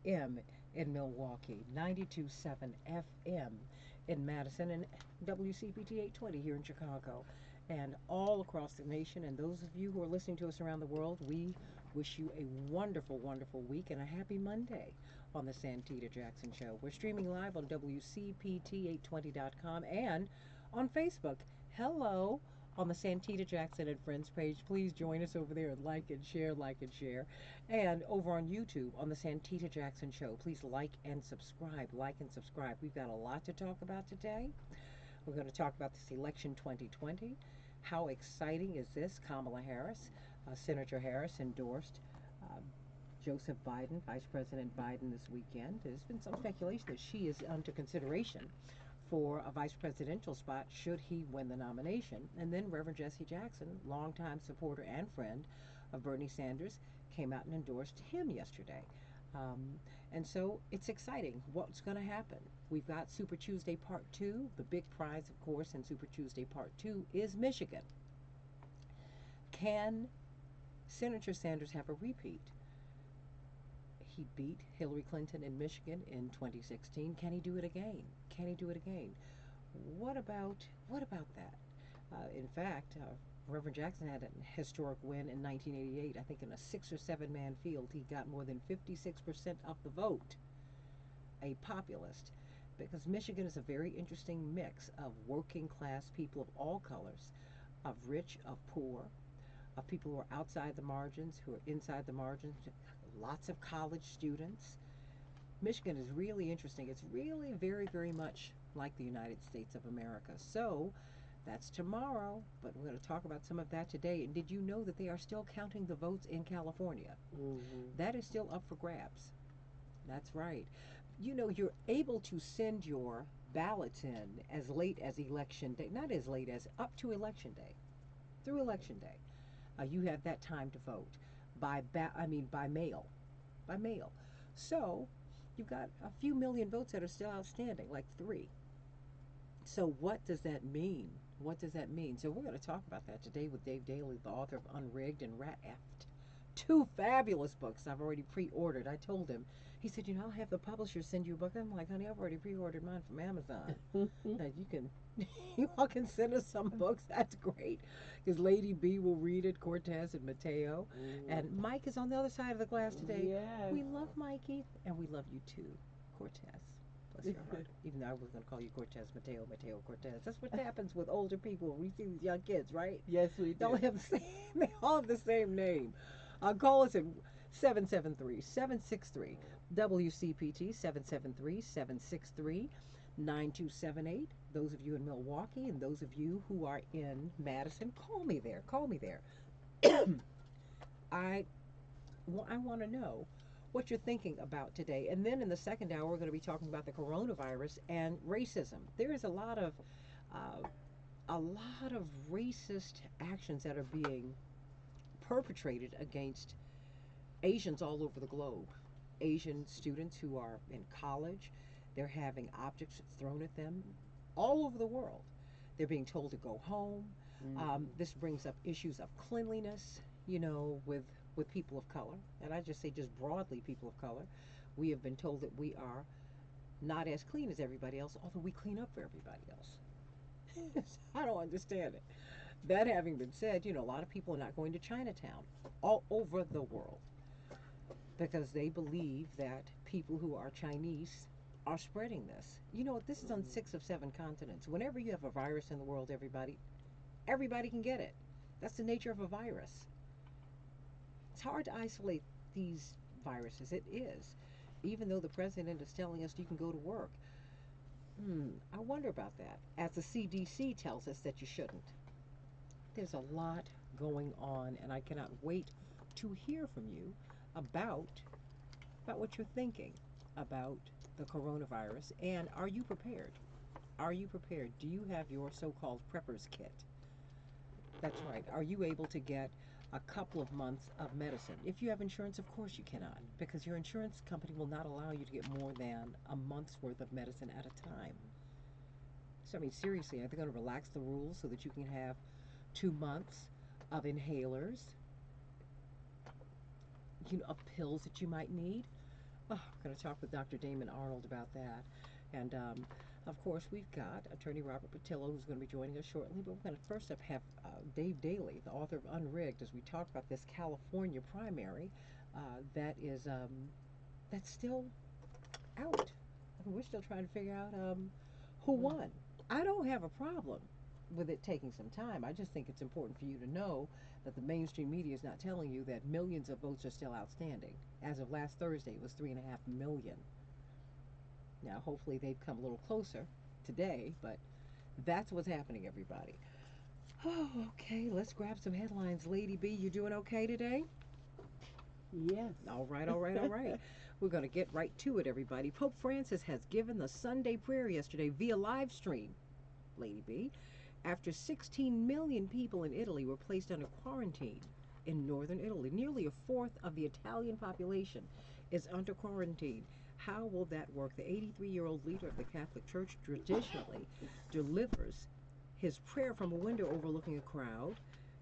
AM in Milwaukee, 92.7 FM in Madison, and WCPT 820 here in Chicago, and all across the nation. And those of you who are listening to us around the world, we wish you a wonderful, wonderful week and a happy Monday on the Santita Jackson Show. We're streaming live on WCPT820.com and on Facebook. Hello on the Santita Jackson and Friends page. Please join us over there and like and share, like and share. And over on YouTube on the Santita Jackson Show, please like and subscribe, like and subscribe. We've got a lot to talk about today. We're going to talk about this election 2020. How exciting is this? Kamala Harris, Senator Harris endorsed Joseph Biden, Vice President Biden, this weekend. There's been some speculation that she is under consideration for a vice presidential spot should he win the nomination. And then Reverend Jesse Jackson, longtime supporter and friend of Bernie Sanders, came out and endorsed him yesterday. And so it's exciting what's going to happen. We've got Super Tuesday Part 2. The big prize, of course, in Super Tuesday Part 2 is Michigan. Can Senator Sanders have a repeat? He beat Hillary Clinton in Michigan in 2016. Can he do it again? Can he do it again? What about that? In fact, Reverend Jackson had a historic win in 1988. I think in a 6 or 7 man field, he got more than 56% of the vote. A populist, because Michigan is a very interesting mix of working class people of all colors, of rich, of poor, of people who are outside the margins, who are inside the margins, lots of college students. Michigan is really interesting. It's really very, very much like the United States of America. So that's tomorrow, but we're going to talk about some of that today. And did you know that they are still counting the votes in California? That is still up for grabs. That's right. You know, you're able to send your ballots in as late as election day, not as late as up to election day, through election day. You have that time to vote by mail, by mail. So you've got a few million votes that are still outstanding, like 3. So what does that mean? What does that mean? So we're going to talk about that today with Dave Daley, the author of Unrigged and Rat Effed. 2 fabulous books I've already pre-ordered. I told him. He said, I'll have the publisher send you a book. I'm like, honey, I've already pre-ordered mine from Amazon. You all can send us some books. That's great. Because Lady B will read it, Cortez and Mateo. And Mike is on the other side of the glass today. Yes. We love Mikey, and we love you too, Cortez. Bless your heart. Even though I was going to call you Cortez, Mateo, Cortez. That's what happens with older people. We see these young kids, right? Yes, we do. They all have the same name. Call us at 773-763 WCPT, 773-763-9278. Those of you in Milwaukee and those of you who are in Madison, call me there. Call me there. I want to know what you're thinking about today. And then in the second hour, we're going to be talking about the coronavirus and racism. There is a lot of racist actions that are being perpetrated against Asians all over the globe. Asian students who are in college, they're having objects thrown at them all over the world. They're being told to go home. This brings up issues of cleanliness, with people of color. And I just say just broadly people of color. We have been told that we are not as clean as everybody else, although we clean up for everybody else. I don't understand it. That having been said, a lot of people are not going to Chinatown all over the world because they believe that people who are Chinese are spreading this. This is on 6 of 7 continents. Whenever you have a virus in the world, everybody can get it. That's the nature of a virus. It's hard to isolate these viruses. It is. Even though the president is telling us you can go to work. I wonder about that. As the CDC tells us that you shouldn't. There's a lot going on, and I cannot wait to hear from you about what you're thinking about the coronavirus. And are you prepared? Are you prepared? Do you have your so-called prepper's kit? That's right. Are you able to get a couple of months of medicine? If you have insurance, of course you cannot, because your insurance company will not allow you to get more than a month's worth of medicine at a time. So, seriously, are they going to relax the rules so that you can have 2 months of inhalers, of pills that you might need? Oh, I'm going to talk with Dr. Damen Arnold about that. And of course, we've got attorney Robert Patillo who's going to be joining us shortly. But we're going to first up have Dave Daley, the author of Unrigged, as we talk about this California primary that is that's still out. I mean, we're still trying to figure out who won. I don't have a problem with it taking some time. I just think it's important for you to know that the mainstream media is not telling you that millions of votes are still outstanding. As of last Thursday, it was 3.5 million. Now, hopefully, they've come a little closer today, but that's what's happening, everybody. Oh, okay, let's grab some headlines. Lady B, you doing okay today? Yes. All right, all right, all right. We're going to get right to it, everybody. Pope Francis has given the Sunday prayer yesterday via live stream, Lady B, after 16 million people in Italy were placed under quarantine in northern Italy. Nearly a fourth of the Italian population is under quarantine. How will that work? The 83-year-old leader of the Catholic Church traditionally delivers his prayer from a window overlooking a crowd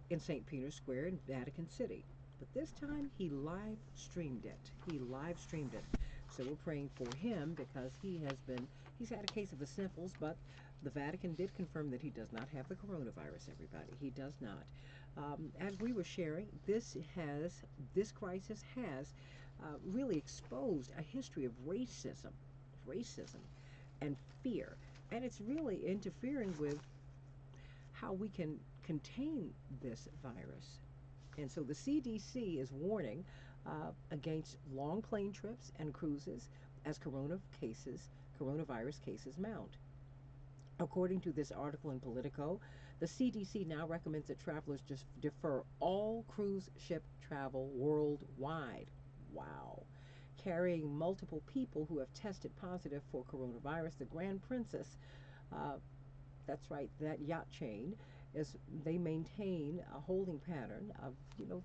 in St. Peter's Square in Vatican City. But this time he live streamed it. He live streamed it. So we're praying for him because he's had a case of the sniffles, but the Vatican did confirm that he does not have the coronavirus, everybody. He does not. As we were sharing, this crisis has really exposed a history of racism and fear. And it's really interfering with how we can contain this virus. And so the CDC is warning against long plane trips and cruises as coronavirus cases mount. According to this article in Politico, the CDC now recommends that travelers just defer all cruise ship travel worldwide. Wow. Carrying multiple people who have tested positive for coronavirus, the Grand Princess, uh, that's right, that yacht chain, is they maintain a holding pattern of,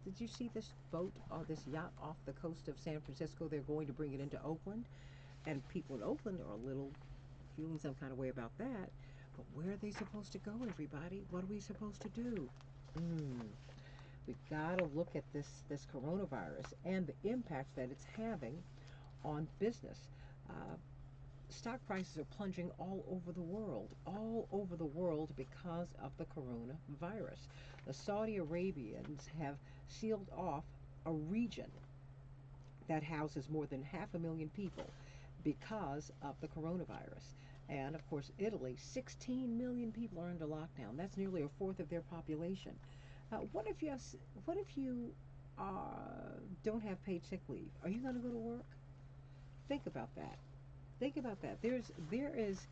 did you see this boat or this yacht off the coast of San Francisco? They're going to bring it into Oakland, and people in Oakland are a little feeling some kind of way about that. But where are they supposed to go, everybody? What are we supposed to do? Mm, we've got to look at this coronavirus and the impact that it's having on business. Uh, Stock prices are plunging all over the world because of the coronavirus. The Saudi Arabians have sealed off a region that houses more than 500,000 people because of the coronavirus. And of course, Italy, 16 million people are under lockdown. That's nearly a fourth of their population. What if you don't have paid sick leave? Are you going to go to work? Think about that. Think about that. There is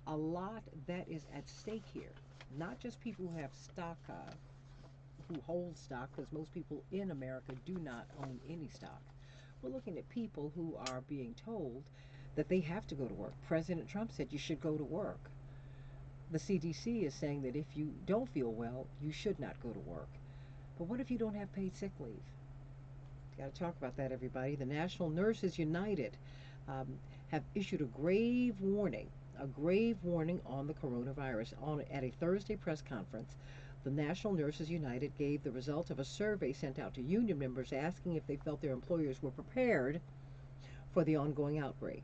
a lot that is at stake here. Not just people who have stock, who hold stock, because most people in America do not own any stock. We're looking at people who are being told that they have to go to work. President Trump said you should go to work. The CDC is saying that if you don't feel well, you should not go to work. But what if you don't have paid sick leave? Got to talk about that, everybody. The National Nurses United um, have issued a grave warning on the coronavirus. At a Thursday press conference, the National Nurses United gave the result of a survey sent out to union members asking if they felt their employers were prepared for the ongoing outbreak.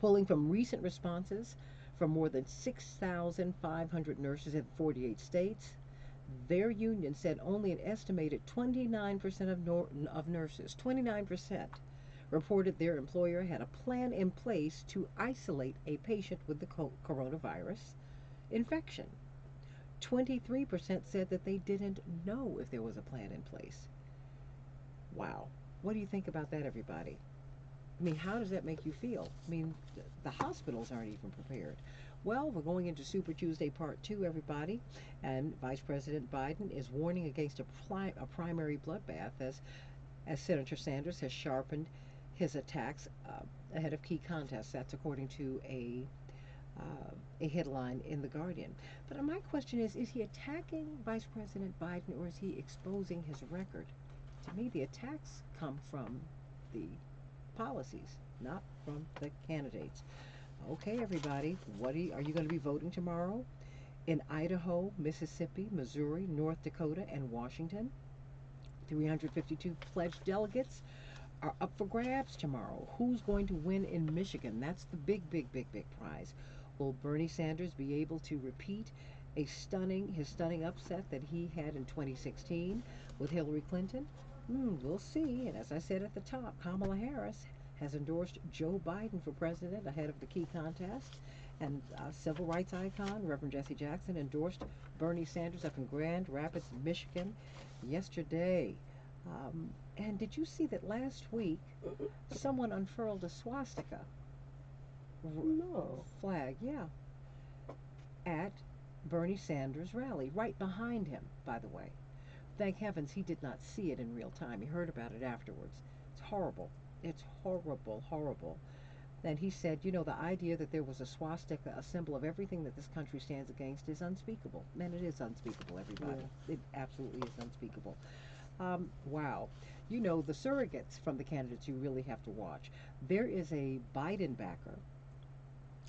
Pulling from recent responses from more than 6,500 nurses in 48 states, their union said only an estimated 29% of nurses, 29%, reported their employer had a plan in place to isolate a patient with the coronavirus infection. 23% said that they didn't know if there was a plan in place. Wow. What do you think about that, everybody? I mean, how does that make you feel? I mean, the hospitals aren't even prepared. Well, we're going into Super Tuesday Part 2, everybody, and Vice President Biden is warning against a primary bloodbath as Senator Sanders has sharpened his attacks ahead of key contests. That's according to a headline in The Guardian. But my question is he attacking Vice President Biden or is he exposing his record? To me, the attacks come from the policies, not from the candidates. Okay, everybody, are you going to be voting tomorrow? In Idaho, Mississippi, Missouri, North Dakota, and Washington, 352 pledged delegates are up for grabs tomorrow. Who's going to win in Michigan? That's the big, big, big, big prize. Will Bernie Sanders be able to repeat his stunning upset that he had in 2016 with Hillary Clinton? We'll see. And as I said at the top, Kamala Harris has endorsed Joe Biden for president ahead of the key contest. And civil rights icon Reverend Jesse Jackson endorsed Bernie Sanders up in Grand Rapids, Michigan yesterday. And did you see that last week someone unfurled a swastika No. flag? Yeah, at Bernie Sanders' rally, right behind him, by the way. Thank heavens he did not see it in real time. He heard about it afterwards. It's horrible. It's horrible, horrible. And he said, the idea that there was a swastika, a symbol of everything that this country stands against, is unspeakable. And it is unspeakable, everybody. Yeah. It absolutely is unspeakable. Wow. The surrogates from the candidates you really have to watch. There is a Biden backer,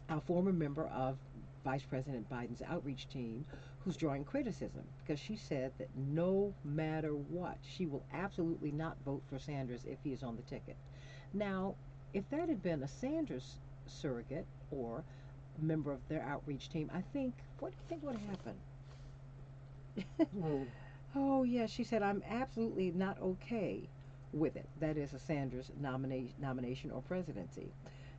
a former member of Vice President Biden's outreach team, who's drawing criticism because she said that no matter what, she will absolutely not vote for Sanders if he is on the ticket. Now, if that had been a Sanders surrogate or a member of their outreach team, what do you think would happen? Mm. Oh, yeah, she said, I'm absolutely not okay with it. That is a Sanders nomination or presidency.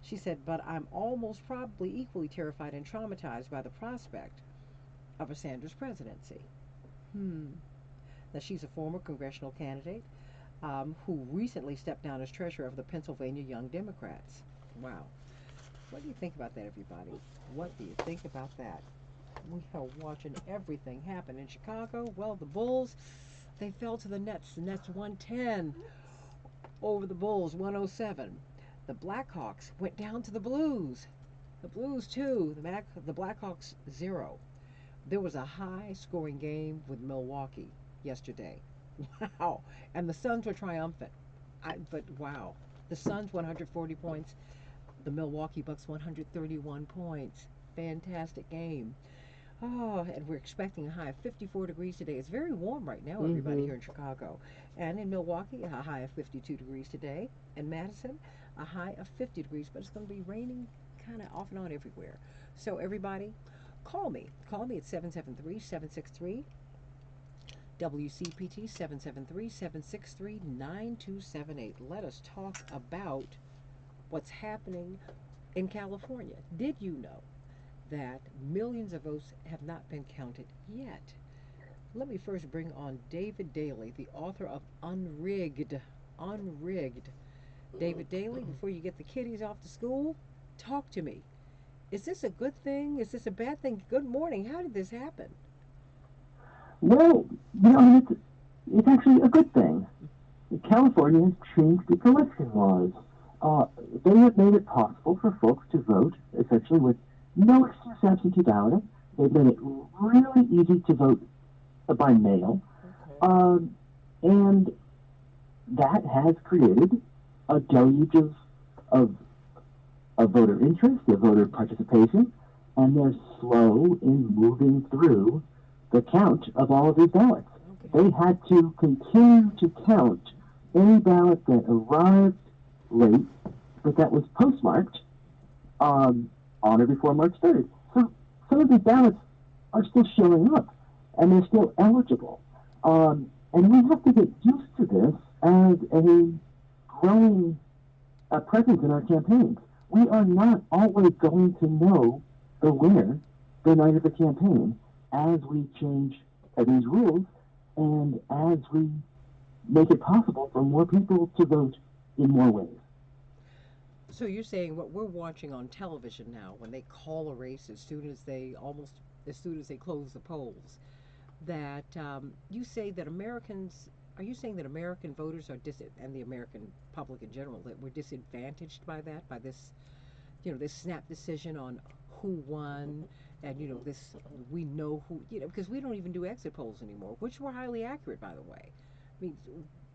She said, but I'm almost probably equally terrified and traumatized by the prospect of a Sanders presidency. Hmm. Now, she's a former congressional candidate who recently stepped down as treasurer of the Pennsylvania Young Democrats. Wow. What do you think about that, everybody? What do you think about that? We are watching everything happen in Chicago. Well, the Bulls, they fell to the Nets. The Nets 110 over the Bulls, 107. The Blackhawks went down to the Blues. The Blues 2, the Blackhawks 0. There was a high-scoring game with Milwaukee yesterday. Wow. And the Suns were triumphant. But wow. The Suns 140 points, the Milwaukee Bucks 131 points. Fantastic game. Oh, and we're expecting a high of 54 degrees today. It's very warm right now, everybody, here in Chicago. And in Milwaukee, a high of 52 degrees today. In Madison, a high of 50 degrees, but it's going to be raining kind of off and on everywhere. So, everybody, call me. Call me at 773-763 WCPT 773-763-9278. Let us talk about what's happening in California. Did you know that millions of votes have not been counted yet? Let me first bring on David Daley, the author of Unrigged. Unrigged. David Daley, before you get the kiddies off to school, talk to me. Is this a good thing? Is this a bad thing? Good morning. How did this happen? Well, it's actually a good thing. California has changed its election laws. They have made it possible for folks to vote, essentially with no excuse absentee ballot. They've made it really easy to vote by mail. Okay. And that has created a deluge of voter interest, of voter participation, and they're slow in moving through the count of all of these ballots. Okay. They had to continue to count any ballot that arrived late, but that was postmarked on or before March 3rd. So some of these ballots are still showing up, and they're still eligible. And we have to get used to this as a growing presence in our campaigns. We are not always going to know the winner the night of the campaign as we change these rules and as we make it possible for more people to vote in more ways. So you're saying what we're watching on television now, when they call a race as soon as they close the polls, that you say that are you saying that American voters and the American public in general, that we're disadvantaged by that, by this, this snap decision on who won, and this, we know who, because we don't even do exit polls anymore, which were highly accurate, by the way. I mean,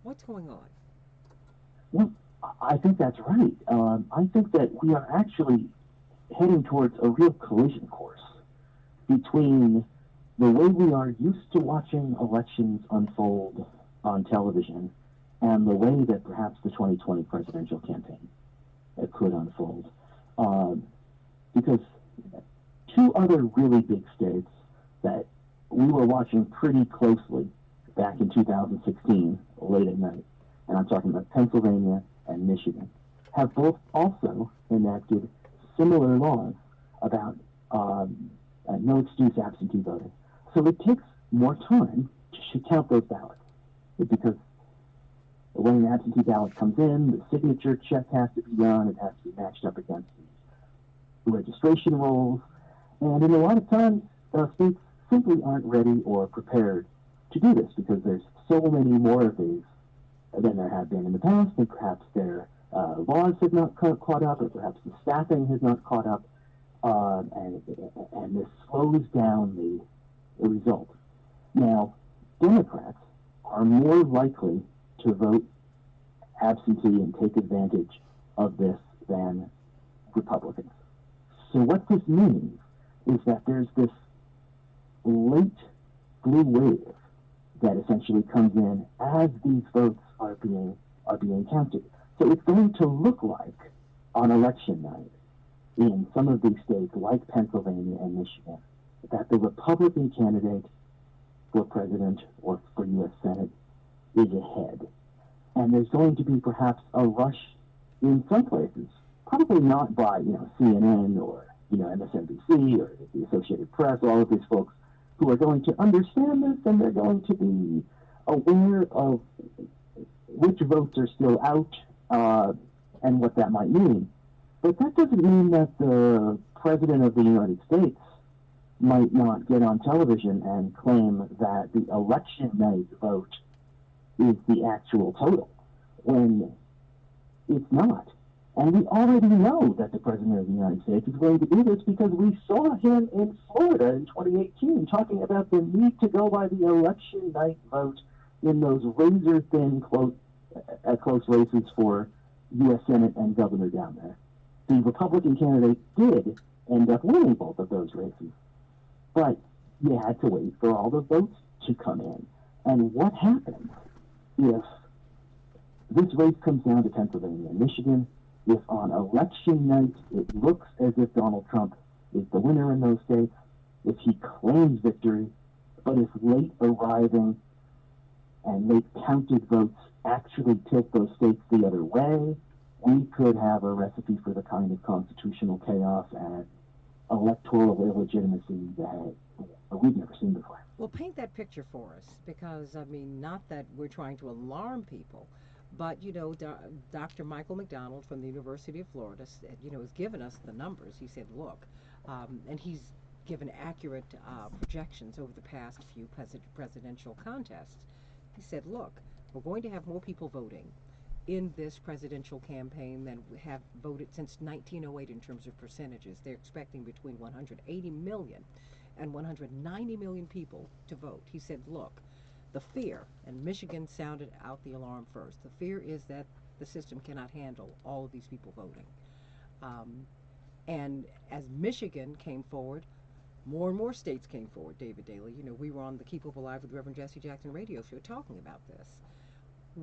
what's going on? Well, I think that's right. I think that we are actually heading towards a real collision course between the way we are used to watching elections unfold on television and the way that perhaps the 2020 presidential campaign could unfold. Because two other really big states that we were watching pretty closely back in 2016, late at night, and I'm talking about Pennsylvania and Michigan, have both also enacted similar laws about no excuse absentee voting. So it takes more time to count those ballots, because when an absentee ballot comes in, the signature check has to be done. It has to be matched up against the registration rolls. And in a lot of times, states simply aren't ready or prepared to do this, because there's so many more of these than there have been in the past, and perhaps their laws have not caught up, or perhaps the staffing has not caught up, and this slows down the result. Now, Democrats are more likely to vote absentee and take advantage of this than Republicans. So what this means is that there's this late blue wave that essentially comes in as these votes are being counted. So it's going to look like on election night in some of these states like Pennsylvania and Michigan that the Republican candidate for president or for U.S. Senate is ahead. And there's going to be perhaps a rush in some places, probably not by CNN or MSNBC or the Associated Press, all of these folks who are going to understand this, and they're going to be aware of which votes are still out and what that might mean. But that doesn't mean that the President of the United States might not get on television and claim that the election night vote is the actual total, when it's not. And we already know that the President of the United States is going to do this, because we saw him in Florida in 2018 talking about the need to go by the election night vote in those razor-thin close races for U.S. Senate and governor down there. The Republican candidate did end up winning both of those races, but you had to wait for all the votes to come in. And what happens if this race comes down to Pennsylvania and Michigan? If on election night it looks as if Donald Trump is the winner in those states, if he claims victory, but if late arriving and late counted votes actually tilt those states the other way, we could have a recipe for the kind of constitutional chaos and electoral illegitimacy that we've never seen before. Well, paint that picture for us, because, not that we're trying to alarm people, but, Dr. Michael McDonald from the University of Florida, has given us the numbers. He said, look, and he's given accurate projections over the past few presidential contests. He said, look, we're going to have more people voting in this presidential campaign than have voted since 1908 in terms of percentages. They're expecting between 180 million and 190 million people to vote. He said, look, the fear, and Michigan sounded out the alarm first, the fear is that the system cannot handle all of these people voting. And as Michigan came forward, more and more states came forward, David Daley. We were on the Keep Hope Alive with Reverend Jesse Jackson radio show talking about this.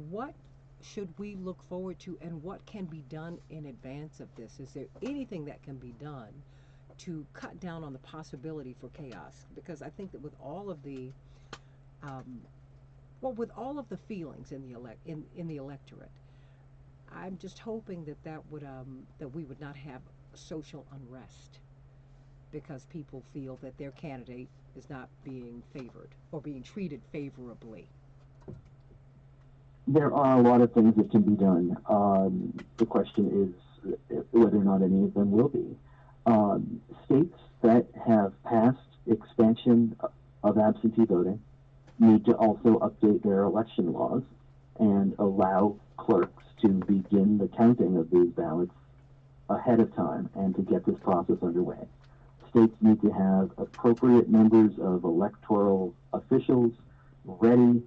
What should we look forward to, and what can be done in advance of this? Is there anything that can be done to cut down on the possibility for chaos? Because I think that with all of the feelings in the electorate, I'm just hoping that we would not have social unrest because people feel that their candidate is not being favored or being treated favorably. There are a lot of things that can be done. The question is whether or not any of them will be. States that have passed expansion of absentee voting need to also update their election laws and allow clerks to begin the counting of these ballots ahead of time and to get this process underway. States need to have appropriate numbers of electoral officials ready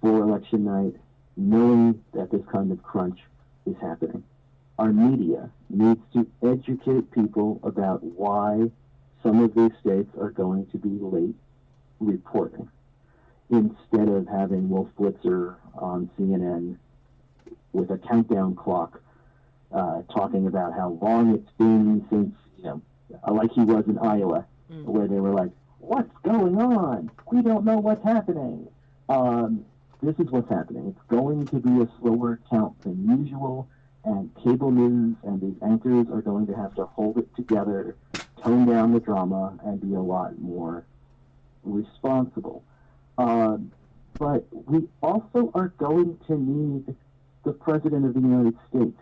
for election night, knowing that this kind of crunch is happening. Our media needs to educate people about why some of these states are going to be late reporting, instead of having Wolf Blitzer on CNN with a countdown clock, talking about how long it's been since, like he was in Iowa, where they were like, "What's going on? We don't know what's happening." This is what's happening. It's going to be a slower count than usual, and cable news and these anchors are going to have to hold it together, tone down the drama, and be a lot more responsible. But we also are going to need the President of the United States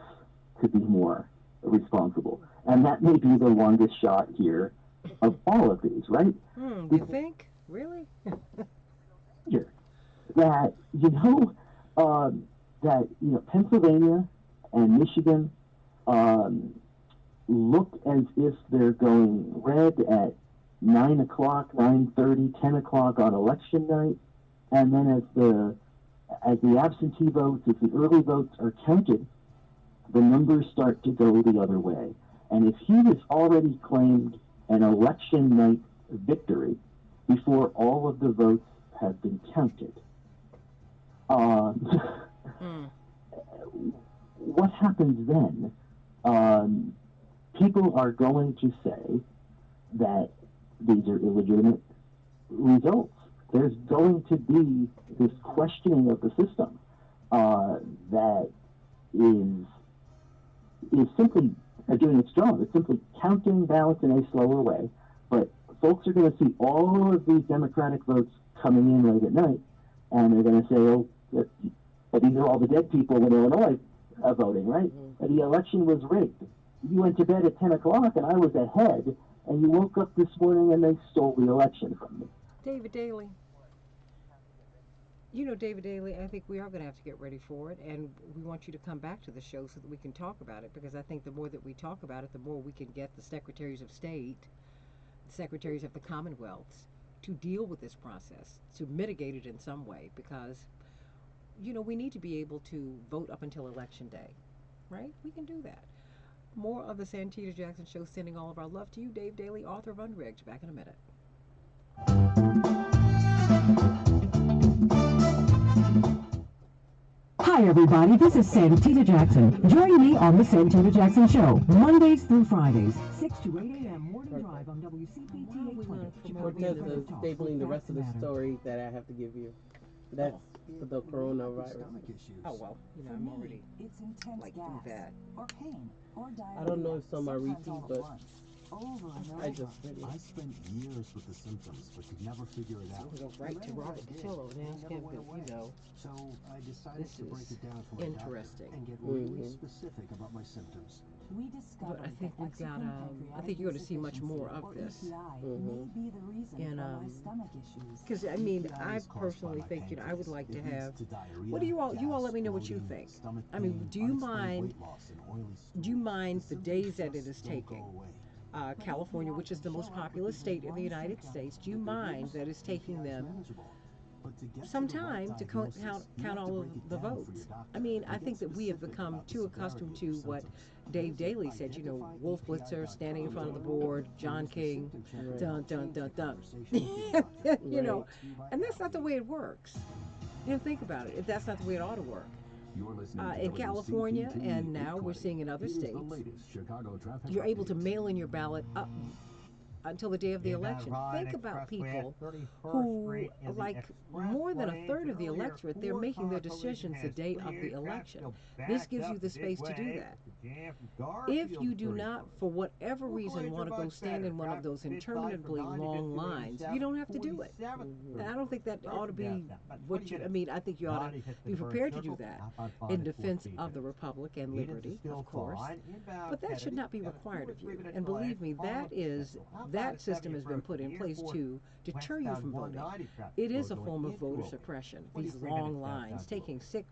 to be more responsible. And that may be the longest shot here of all of these, right? You think? Really? That, Pennsylvania and Michigan look as if they're going red at 9 o'clock, 9:30, 10 o'clock on election night. And then as the absentee votes, as the early votes are counted, the numbers start to go the other way. And if he has already claimed an election night victory before all of the votes have been counted, what happens then? People are going to say that these are illegitimate results. There's going to be this questioning of the system that is simply doing its job. It's simply counting ballots in a slower way. But folks are going to see all of these Democratic votes coming in late at night, and they're going to say, "Oh, but these are all the dead people in Illinois voting, right? The election was rigged. You went to bed at 10 o'clock, and I was ahead, and you woke up this morning and they stole the election from me." David Daley. David Daley, I think we are going to have to get ready for it, and we want you to come back to the show so that we can talk about it, because I think the more that we talk about it, the more we can get the secretaries of state, the secretaries of the commonwealths, to deal with this process, to mitigate it in some way, because, we need to be able to vote up until Election Day, right? We can do that. More of the Santita Jackson Show, sending all of our love to you, Dave Daley, author of Unrigged. Back in a minute. Hi, everybody. This is Santita Jackson. Join me on the Santita Jackson Show, Mondays through Fridays, 6 to 8 a.m. morning drive on WCPT 820. Cortez is stapling the rest of the story that I have to give you. That's for the coronavirus. Oh, well, I'm already it's intense like gas, through that. or pain, or diarrhea. I don't know if some are repeat, but over and over. I just read it. I spent years with the symptoms, but could never figure it out. We'll go right to Robert Patillo and ask him, So I decided this to break is it down for my interesting. doctor and get really specific about my symptoms. We discovered But I think that we've got, exocrine I think you're going to see much pancreatitis more or of this. EPI may be the reason And, for my stomach issues. Because, I EPI I is caused by personally my think, I would pancreas. like to It leads have, to diarrhea, what do you all gas, let me know what you bloating, think. stomach I mean, pain, do you unexplained mind, weight loss, and oily do you stools. mind the symptoms days that it just is don't taking? go away. California, which is the most populous state in the United States, do you mind that it's taking them some time to count all of the votes? I mean, I think that we have become too accustomed to what Dave Daley said, Wolf Blitzer standing in front of the board, John King, dun, dun, dun, dun. And that's not the way it works. Think about it. That's not the way it ought to work. In California, and now we're seeing in other states, you're able to mail in your ballot up until the day of the election. Think about people who, like more than a third of the electorate, they're making their decisions the day of the election. This gives you the space to do that. If you do not, for whatever reason, want to go stand in one of those interminably long lines, you don't have to do it. And I don't think that ought to be what you, I think you ought to be prepared to do that in defense of the Republic and liberty, of course. But that should not be required of you. And believe me, that system has been put in place to deter you from voting. It is a form of voter suppression. These long lines, taking 2,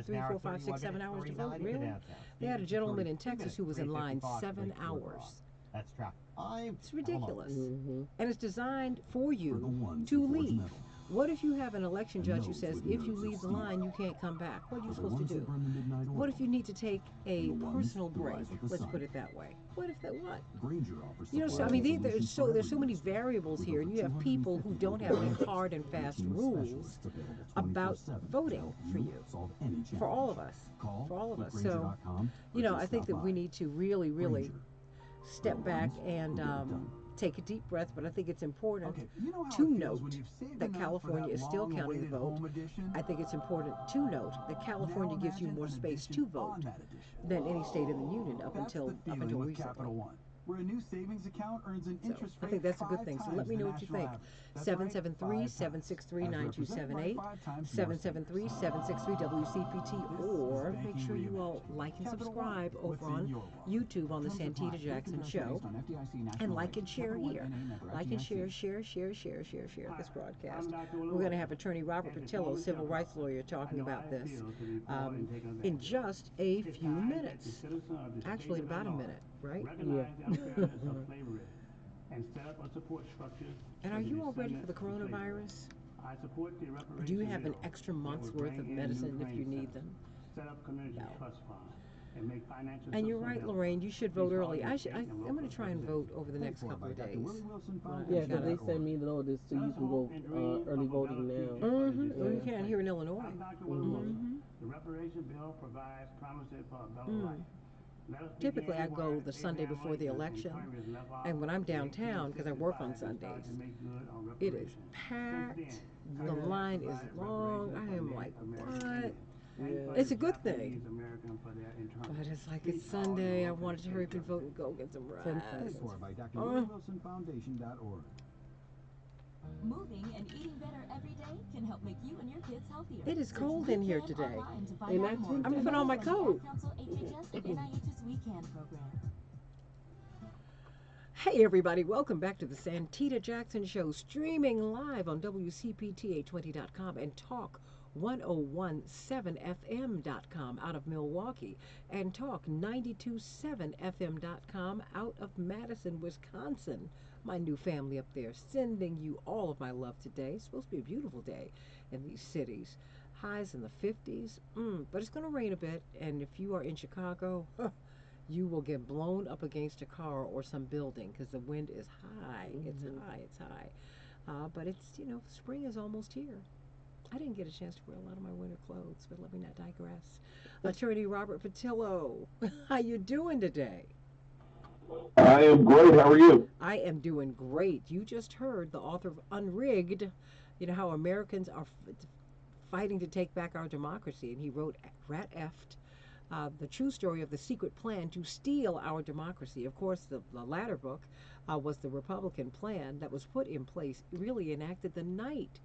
3, 4, 5, 6, 7 hours to vote. Really? They had a gentleman in Texas who was in line 7 hours. It's ridiculous. And it's designed for you to leave. What if you have an election judge who says if you leave the line, you can't come back? What are you supposed to do? What if you need to take a personal break? Let's put it that way. What if that what? You know, so I mean, there's so many variables here, and you have people who don't have any hard and fast rules about voting for you, for all of us, for all of us. So, you know, I think that we need to really, really step back and take a deep breath, but I think it's important to note that California is still counting the vote. I think it's important to note that California gives you more space to vote than any state in the union up until recently. Where a new savings account earns an interest I rate think that's a good thing. So let me know what you think. 773-763-9278, 773-763-WCPT, or make sure you all like and subscribe over on YouTube on the Santita Jackson Show, and like and share here. Like and share this broadcast. We're going to have attorney Robert Patillo, civil rights lawyer, talking about this in just a few minutes. Actually, in about a minute, right? Yeah. And are you all ready for the coronavirus? Do you have an extra month's worth of medicine if you need them? No. And you're right, Lorraine, you should vote early. I'm going to try and vote over the next couple of days. Yeah, because they send me the notice so you can go early voting now. Oh, you can here in Illinois. The reparation bill provides promises for a bill of life. Typically, I go the Sunday before the election, and when I'm downtown, because I work on Sundays, it is packed, the line is long, I am like, what? It's a good thing, but it's like it's Sunday, I wanted to hurry up and vote and go get some rest. Moving and eating better every day can help make you and your kids healthier. It is cold in here today. I'm gonna put on my coat. Hey everybody, welcome back to the Santita Jackson Show, streaming live on WCPT820.com and Talk 1017FM.com out of Milwaukee, and Talk 927FM.com out of Madison, Wisconsin. My new family up there, sending you all of my love today. It's supposed to be a beautiful day in these cities. Highs in the 50s, but it's going to rain a bit, and if you are in Chicago, you will get blown up against a car or some building because the wind is high. It's high. But it's, you know, spring is almost here. I didn't get a chance to wear a lot of my winter clothes, but let me not digress. Attorney Robert Patillo, how you doing today? I am great. How are you? I am doing great. You just heard the author of Unrigged, you know, how Americans are fighting to take back our democracy, and he wrote Rat Effed, the true story of the secret plan to steal our democracy. Of course, the latter book was the Republican plan that was put in place, really enacted the night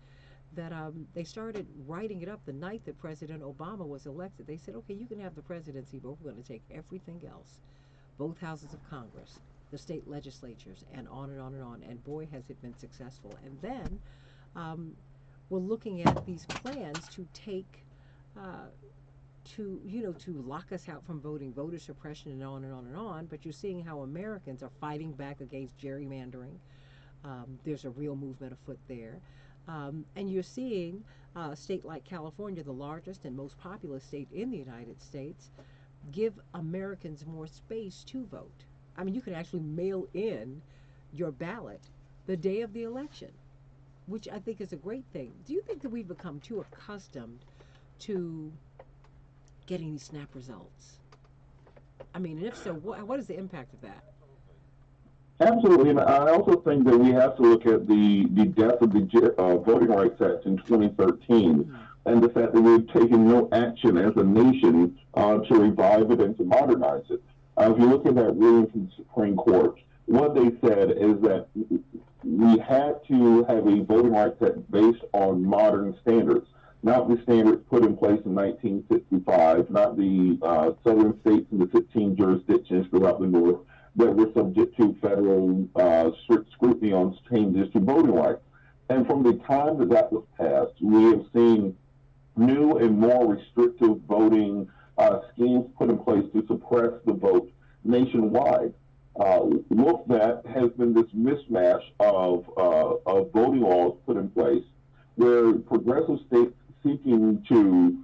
that they started writing it up, the night that President Obama was elected. They said, okay, you can have the presidency, but we're going to take everything else. Both houses of Congress, the state legislatures, and on and on and on. And boy, has it been successful. And then we're looking at these plans to take, to lock us out from voting, voter suppression, and on and on and on. But you're seeing how Americans are fighting back against gerrymandering. There's a real movement afoot there. And you're seeing a state like California, the largest and most populous state in the United States, give Americans more space to vote. I mean, you can actually mail in your ballot the day of the election, which I think is a great thing. Do you think that we've become too accustomed to getting these snap results? I mean, and if so, what is the impact of that? Absolutely, and I also think that we have to look at the death of the Voting Rights Act in 2013, and the fact that we've taken no action as a nation to revive it and to modernize it. If you look at that ruling from the Supreme Court, what they said is that we had to have a Voting Rights Act based on modern standards, not the standards put in place in 1965, not the southern states and the 15 jurisdictions throughout the North that were subject to federal strict scrutiny on changes to voting rights. And from the time that that was passed, we have seen new and more restrictive voting schemes put in place to suppress the vote nationwide. With that has been this mismatch of voting laws put in place where progressive states seeking to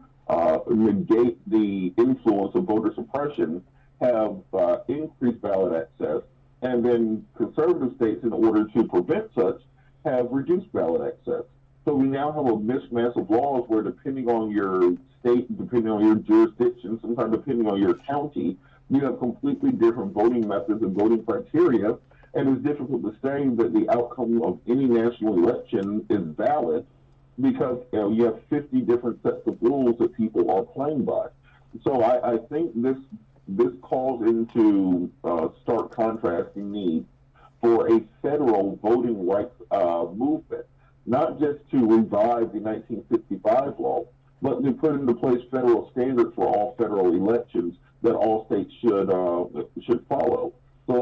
negate the influence of voter suppression have increased ballot access, and then conservative states, in order to prevent such, have reduced ballot access. So we now have a mismatch of laws where, depending on your state, depending on your jurisdiction, sometimes depending on your county, you have completely different voting methods and voting criteria. And it's difficult to say that the outcome of any national election is valid because you have 50 different sets of rules that people are playing by. So I think this calls into stark contrasting need for a federal voting rights movement, not just to revive the 1965 law, but to put into place federal standards for all federal elections that all states should follow. So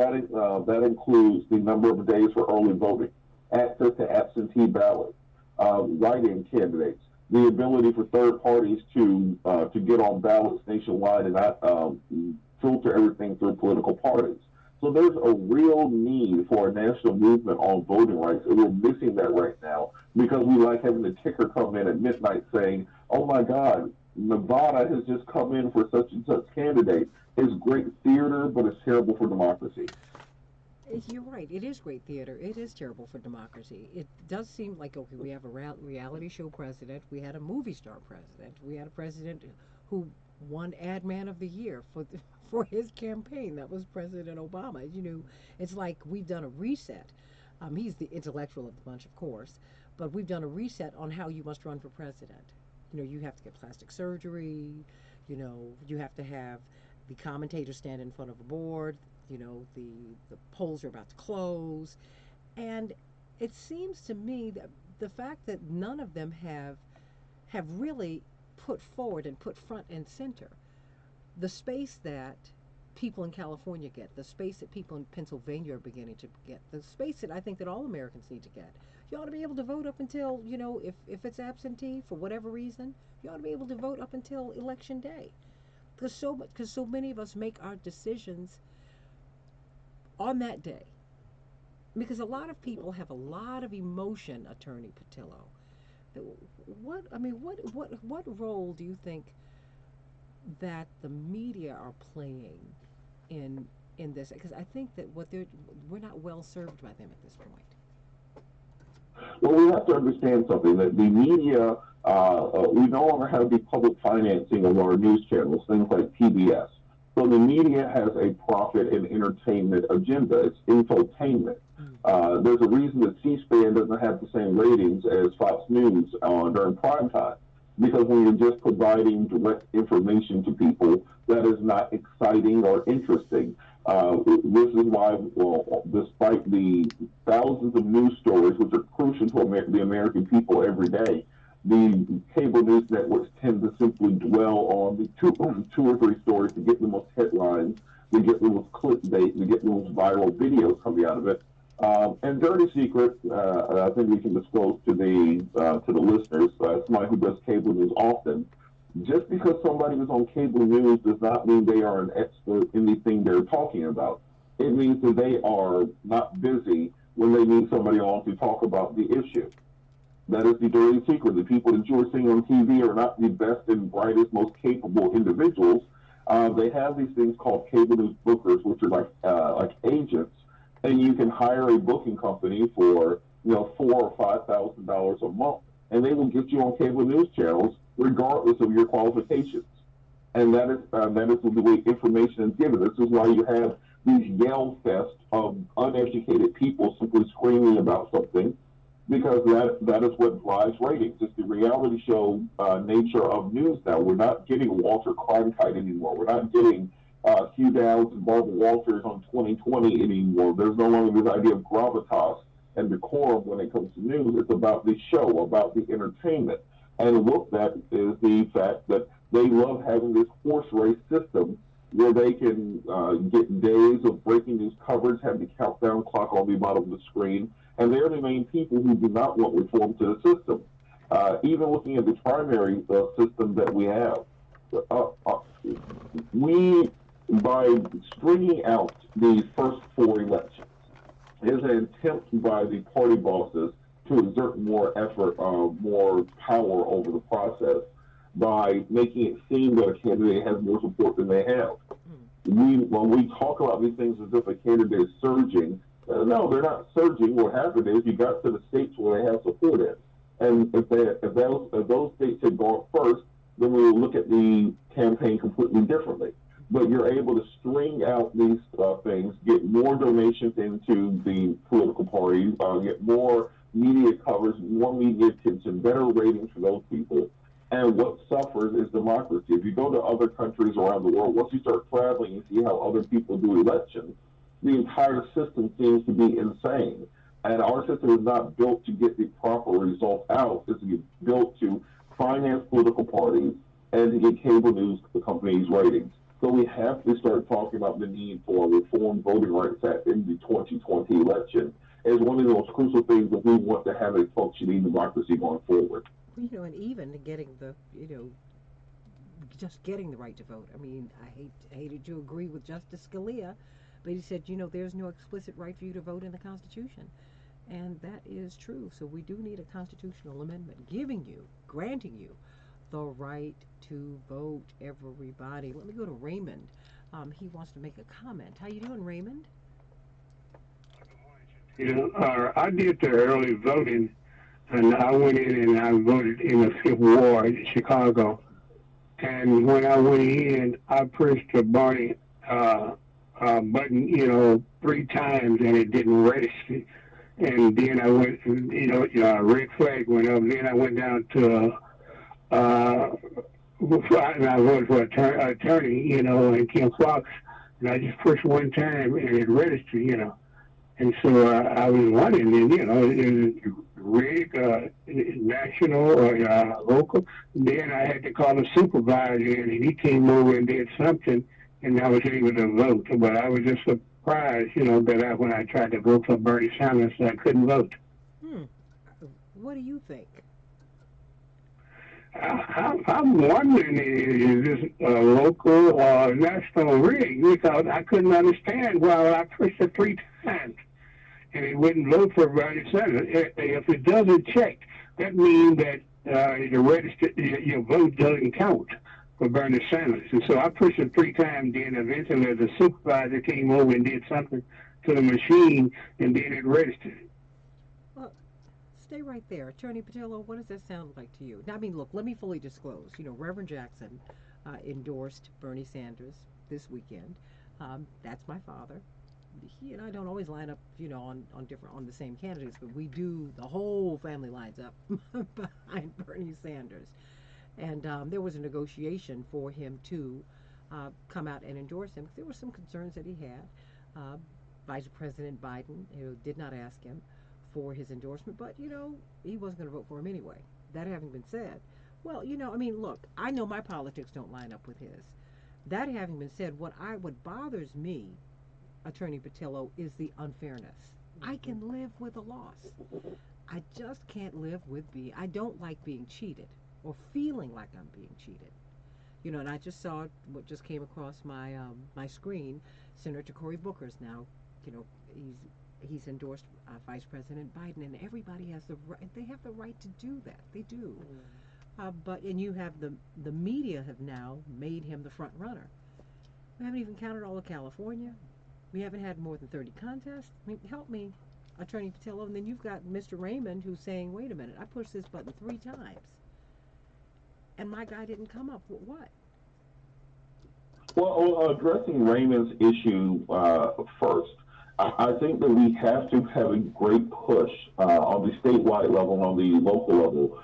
that includes the number of days for early voting, access to absentee ballots, write-in candidates, the ability for third parties to get on ballots nationwide and not filter everything through political parties. So there's a real need for a national movement on voting rights, and we're missing that right now because we like having the ticker come in at midnight saying, "Oh my God, Nevada has just come in for such and such candidate." It's great theater, but it's terrible for democracy. You're right. It is great theater. It is terrible for democracy. It does seem like, okay, we have a reality show president. We had a movie star president. We had a president who won Ad Man of the Year for his campaign. That was President Obama. It's like we've done a reset. He's the intellectual of the bunch, of course, but we've done a reset on how you must run for president. You have to get plastic surgery. You have to have the commentators stand in front of a board. The polls are about to close. And it seems to me that the fact that none of them have really put forward and put front and center the space that people in California get, the space that people in Pennsylvania are beginning to get, the space that I think that all Americans need to get. You ought to be able to vote up until, if it's absentee for whatever reason, you ought to be able to vote up until election day. Because so many of us make our decisions on that day. Because a lot of people have a lot of emotion, Attorney Patillo. What role do you think that the media are playing in this? Because I think that we're not well served by them at this point. Well, we have to understand something, that the media, we no longer have the public financing of our news channels, things like PBS. So the media has a profit and entertainment agenda. It's infotainment. There's a reason that C-SPAN doesn't have the same ratings as Fox News during prime time, because when you're just providing direct information to people, that is not exciting or interesting. This is why, despite the thousands of news stories, which are crucial to the American people every day, the cable news networks tend to simply dwell on the two or three stories to get the most headlines, to get the most clickbait, to get the most viral videos coming out of it. And dirty secret, I think we can disclose to the listeners, somebody who does cable news often, just because somebody is on cable news does not mean they are an expert in anything they're talking about. It means that they are not busy when they need somebody on to talk about the issue. That is the dirty secret. The people that you're seeing on TV are not the best and brightest, most capable individuals. They have these things called cable news bookers, which are like agents, and you can hire a booking company for $4,000 or $5,000 a month, and they will get you on cable news channels regardless of your qualifications. And that is the way information is given. This is why you have these yell fest of uneducated people simply screaming about something, because that is what drives ratings. It's the reality show nature of news now. We're not getting Walter Cronkite anymore. We're not getting Hugh Downs and Barbara Walters on 2020 anymore. There's no longer this idea of gravitas and decorum when it comes to news. It's about the show, about the entertainment. And with that is the fact that they love having this horse race system where they can get days of breaking news coverage, have the countdown clock on the bottom of the screen, and they're the main people who do not want reform to the system. Even looking at the primary system that we have, by stringing out the first four elections, is an attempt by the party bosses to to exert more effort, more power over the process by making it seem that a candidate has more support than they have. When we talk about these things as if a candidate is surging, no, they're not surging. What happened is you got to the states where they have support in. And if those states had gone first, then we would look at the campaign completely differently. But you're able to string out these things, get more donations into the political parties, get more media coverage, more media attention, better ratings for those people. And what suffers is democracy. If you go to other countries around the world, once you start traveling and see how other people do elections, the entire system seems to be insane. And our system is not built to get the proper result out. It's built to finance political parties and to get cable news companies ratings. So we have to start talking about the need for a reformed Voting Rights Act in the 2020 election as one of the most crucial things that we want to have a functioning democracy going forward. You know, and even getting the, just getting the right to vote. I mean, I hated to agree with Justice Scalia, but he said, there's no explicit right for you to vote in the Constitution. And that is true. So we do need a constitutional amendment granting you the right to vote, everybody. Let me go to Raymond. He wants to make a comment. How you doing, Raymond? I did the early voting, and I went in and I voted in the 5th Ward in Chicago. And when I went in, I pressed the button, button, 3 times, and it didn't register. And then I went, a red flag went up. Then I went down to, and I voted for attorney, and Kim Fox. And I just pushed 1 time, and it registered, And so I was wondering, is it red, national or local? Then I had to call the supervisor in, and he came over and did something, and I was able to vote. But I was just surprised, that when I tried to vote for Bernie Sanders, I couldn't vote. What do you think? I'm wondering, is this local or national rig? Because I couldn't understand why I pushed it 3 times and it wouldn't vote for Bernie Sanders. If it doesn't check, that means that your vote doesn't count for Bernie Sanders. And so I pushed it 3 times, then eventually the supervisor came over and did something to the machine, and then it registered. Well, stay right there. Attorney Patillo, what does that sound like to you? Now, I mean, look, let me fully disclose. Reverend Jackson endorsed Bernie Sanders this weekend. That's my father. He and I don't always line up, on the same candidates, but we do. The whole family lines up behind Bernie Sanders, and there was a negotiation for him to come out and endorse him. There were some concerns that he had. Vice President Biden, did not ask him for his endorsement, but he wasn't going to vote for him anyway. That having been said, well, look, I know my politics don't line up with his. That having been said, what bothers me, Attorney Patillo, is the unfairness. I can live with a loss. I just can't live with I don't like being cheated or feeling like I'm being cheated. And I just saw what just came across my my screen. Senator Cory Booker's now, he's endorsed Vice President Biden, and everybody has they have the right to do that. They do. And you have the media have now made him the front runner. We haven't even counted all of California. We haven't had more than 30 contests. I mean, help me, Attorney Patillo. And then you've got Mr. Raymond who's saying, wait a minute, I pushed this button 3 times. And my guy didn't come up with what? Well, addressing Raymond's issue first, I think that we have to have a great push on the statewide level and on the local level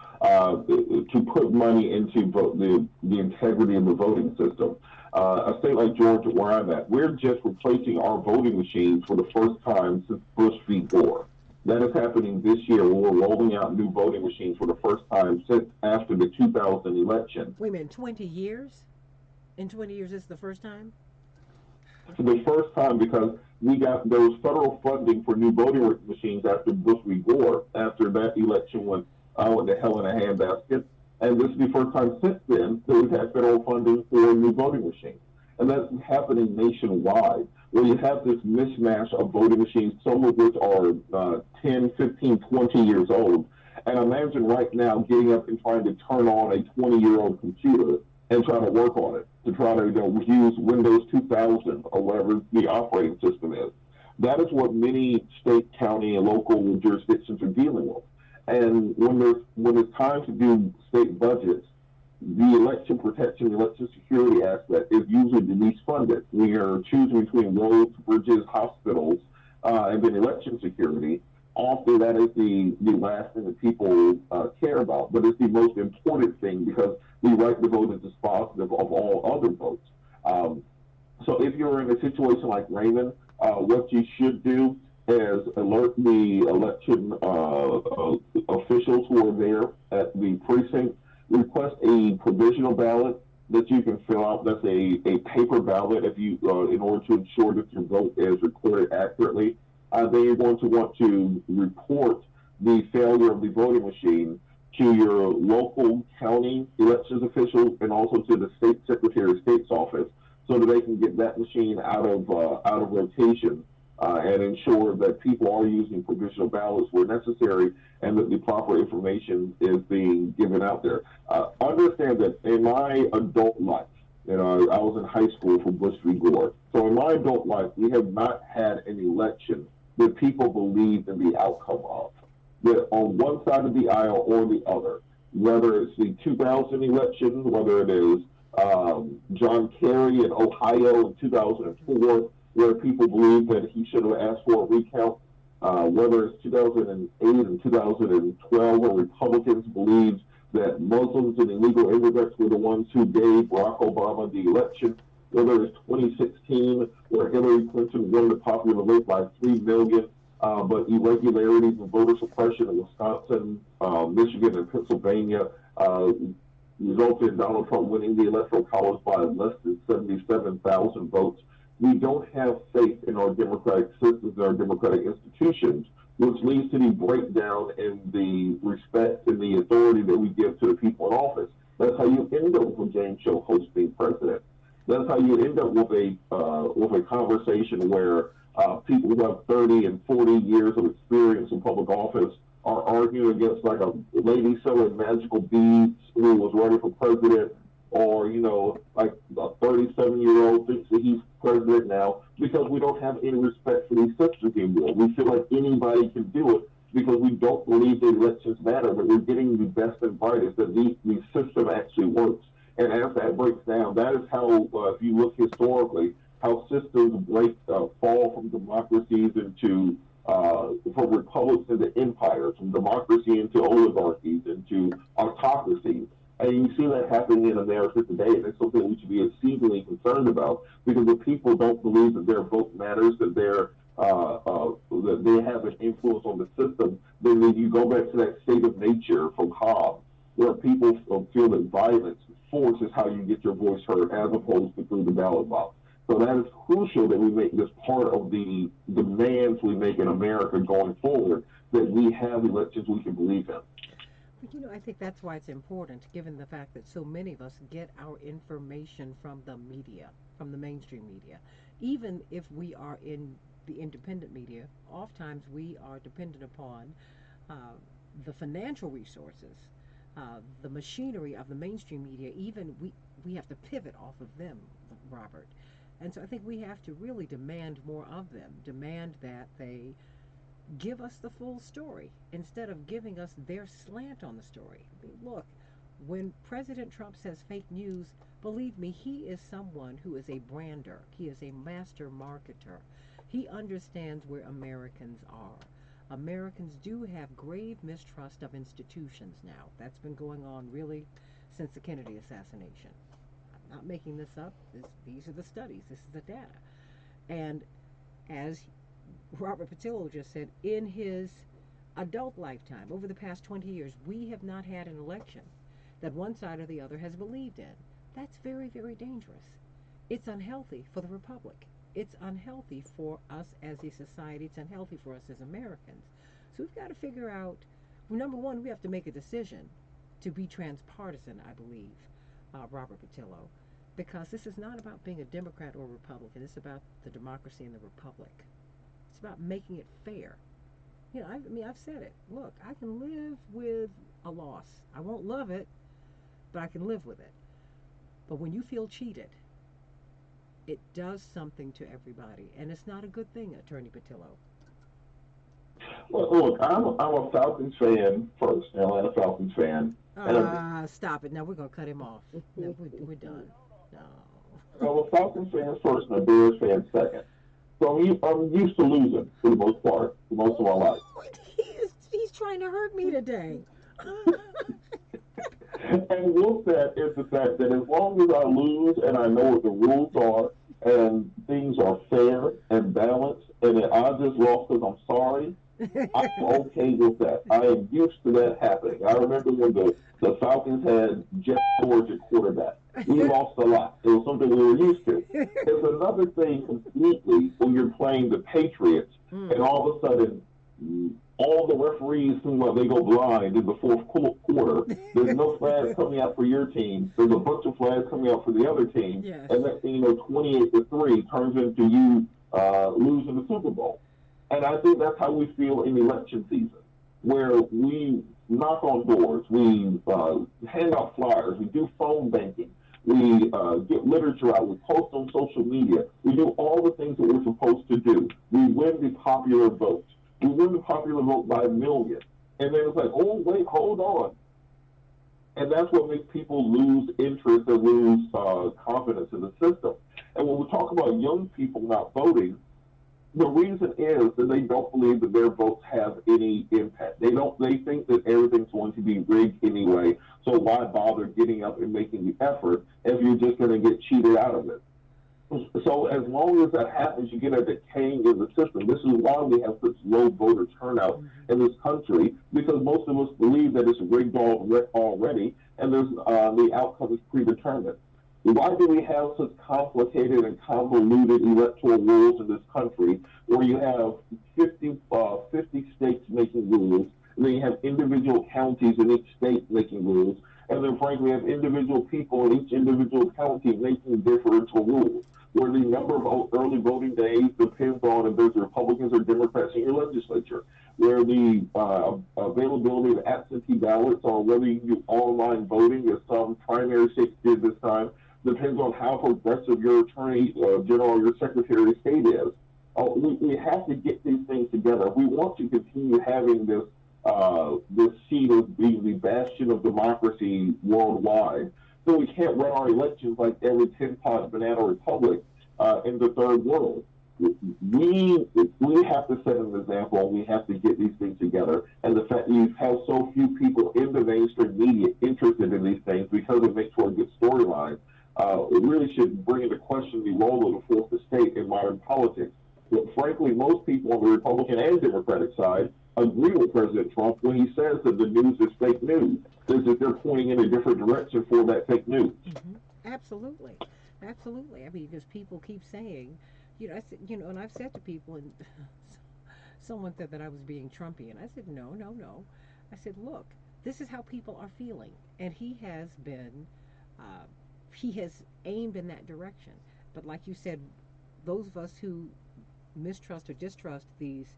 to put money into the integrity of the voting system. A state like Georgia, where I'm at, we're just replacing our voting machines for the first time since Bush v. Gore. That is happening this year. We're rolling out new voting machines for the first time since after the 2000 election. Wait a minute, 20 years? In 20 years, this is the first time? For the first time, because we got those federal funding for new voting machines after Bush v. Gore, after that election went to hell in a handbasket. And this is the first time since then that we've had federal funding for new voting machines. And that's happening nationwide, where you have this mismatch of voting machines, some of which are 10, 15, 20 years old. And imagine right now getting up and trying to turn on a 20-year-old computer and try to work on it, to try to use Windows 2000 or whatever the operating system is. That is what many state, county, and local jurisdictions are dealing with. And when it's time to do state budgets, the election protection, election security aspect is usually the least funded. We are choosing between roads, bridges, hospitals, and then election security. Often that is the last thing that people care about, but it's the most important thing because the right to vote is dispositive of all other votes. So if you're in a situation like Raymond, what you should do is alert the election officials who are there at the precinct, request a provisional ballot that you can fill out. That's a paper ballot if you in order to ensure that your vote is recorded accurately. Then you're going to want to report the failure of the voting machine to your local county elections officials and also to the state secretary of state's office so that they can get that machine out of rotation and ensure that people are using provisional ballots where necessary and that the proper information is being given out there. Understand that in my adult life, I was in high school for Bush v. Gore. So in my adult life, we have not had an election that people believed in the outcome of. That on one side of the aisle or the other, whether it's the 2000 election, whether it is John Kerry in Ohio in 2004, where people believe that he should have asked for a recount, whether it's 2008 and 2012, where Republicans believed that Muslims and illegal immigrants were the ones who gave Barack Obama the election, whether it's 2016, where Hillary Clinton won the popular vote by 3 million, but irregularities and voter suppression in Wisconsin, Michigan, and Pennsylvania resulted in Donald Trump winning the Electoral College by less than 77,000 votes. We don't have faith in our democratic systems and our democratic institutions, which leads to the breakdown in the respect and the authority that we give to the people in office. That's how you end up with a game show host being president. That's how you end up with a conversation where people who have 30 and 40 years of experience in public office are arguing against like a lady selling magical beads who was running for president, or like a 37-year-old thinks that he's president now, because we don't have any respect for these systems anymore. We feel like anybody can do it because we don't believe the elections matter, but we're getting the best and brightest, that the system actually works. And as that breaks down, that is how, if you look historically, how systems fall from democracies into, from republics into empires, from democracy into oligarchies, into autocracies. And you see that happening in America today, and it's something we should be exceedingly concerned about, because if people don't believe that their vote matters, that that they have an influence on the system, then you go back to that state of nature from Hobbes, where people feel that violence, force is how you get your voice heard, as opposed to through the ballot box. So that is crucial that we make this part of the demands we make in America going forward, that we have elections we can believe in. But I think that's why it's important, given the fact that so many of us get our information from the media, from the mainstream media. Even if we are in the independent media, oftentimes we are dependent upon the financial resources, the machinery of the mainstream media. Even we have to pivot off of them, Robert. And so I think we have to really demand more of them, demand that they give us the full story instead of giving us their slant on the story. I mean, look, when President Trump says fake news, believe me, he is someone who is a brander. He is a master marketer. He understands where Americans are. Americans do have grave mistrust of institutions now. That's been going on really since the Kennedy assassination. I'm not making this up. These are the studies. This is the data. And as Robert Patillo just said, in his adult lifetime, over the past 20 years, we have not had an election that one side or the other has believed in. That's very, very dangerous. It's unhealthy for the republic. It's unhealthy for us as a society. It's unhealthy for us as Americans. So we've got to figure out, well, number one, we have to make a decision to be transpartisan, I believe, Robert Patillo. because this is not about being a Democrat or a Republican. It's about the democracy and the republic. It's about making it fair. I've said it. Look, I can live with a loss. I won't love it, but I can live with it. But when you feel cheated, it does something to everybody, and it's not a good thing, Attorney Patillo. Well, look, I'm a Falcons fan first, an Atlanta Falcons fan. Stop it. Now we're going to cut him off. No, we're done. No. I'm a Falcons fan first and a Bears fan second. So I'm used to losing for the most part, for most of my life. He's trying to hurt me today. And with that is the fact that as long as I lose and I know what the rules are and things are fair and balanced and that I just lost because I'm sorry, I'm okay with that. I am used to that happening. I remember when the Falcons had Jeff George at quarterback. We lost a lot. It was something we were used to. It's another thing completely when you're playing the Patriots and all of a sudden all the referees seem like they go blind in the fourth quarter. There's no flags coming out for your team. There's a bunch of flags coming out for the other team. Yes. And that 28-3 turns into you losing the Super Bowl. And I think that's how we feel in election season, where we knock on doors, we hand out flyers, we do phone banking, we get literature out, we post on social media, we do all the things that we're supposed to do. We win the popular vote. We win the popular vote by a million. And then it's like, oh, wait, hold on. And that's what makes people lose interest and lose confidence in the system. And when we talk about young people not voting, the reason is that they don't believe that their votes have any impact. They think that everything's going to be rigged anyway. So why bother getting up and making the effort if you're just going to get cheated out of it? So as long as that happens, you get a decaying in the system. This is why we have such low voter turnout in this country, because most of us believe that it's rigged already, and the outcome is predetermined. Why do we have such complicated and convoluted electoral rules in this country where you have 50 states making rules, and then you have individual counties in each state making rules, and then frankly have individual people in each individual county making differential rules, where the number of early voting days depends on if there's Republicans or Democrats in your legislature, where the availability of absentee ballots or whether you do online voting, as some primary states did this time, depends on how progressive your attorney general or your secretary of state is. We have to get these things together. If we want to continue having this seat as being the bastion of democracy worldwide, so we can't run our elections like every 10-pot banana republic in the third world. We have to set an example, and we have to get these things together. And the fact that you have so few people in the mainstream media interested in these things because it makes for a good storyline, it really should bring into question the role of the fourth estate in modern politics. But frankly, most people on the Republican and Democratic side agree with President Trump when he says that the news is fake news. Is that they're pointing in a different direction for that fake news. Absolutely. Absolutely. I mean, because people keep saying, and I've said to people, and someone said that I was being Trumpian. I said, no. I said, look, this is how people are feeling. And he has aimed in that direction. But like you said, those of us who mistrust or distrust these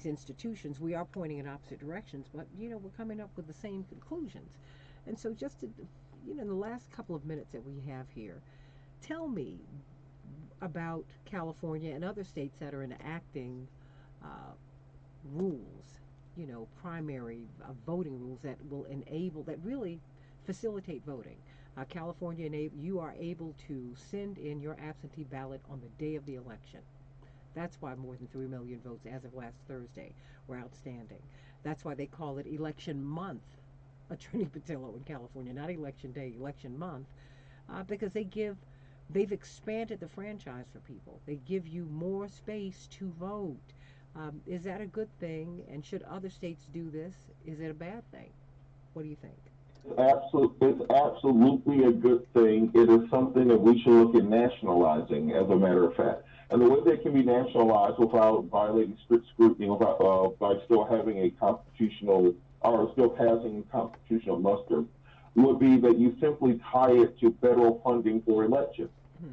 institutions, we are pointing in opposite directions, but we're coming up with the same conclusions. And so just to, in the last couple of minutes that we have here, tell me about California and other states that are enacting rules, primary voting rules that will enable, that really facilitate voting. California, you are able to send in your absentee ballot on the day of the election. That's why more than 3 million votes as of last Thursday were outstanding. That's why they call it election month, Attorney Patillo, in California, not election day, election month, because they've expanded the franchise for people. They give you more space to vote. Is that a good thing? And should other states do this? Is it a bad thing? What do you think? It's absolutely a good thing. It is something that we should look at nationalizing, as a matter of fact. And the way they can be nationalized without violating strict scrutiny, by still having a constitutional, or still passing constitutional muster, would be that you simply tie it to federal funding for elections.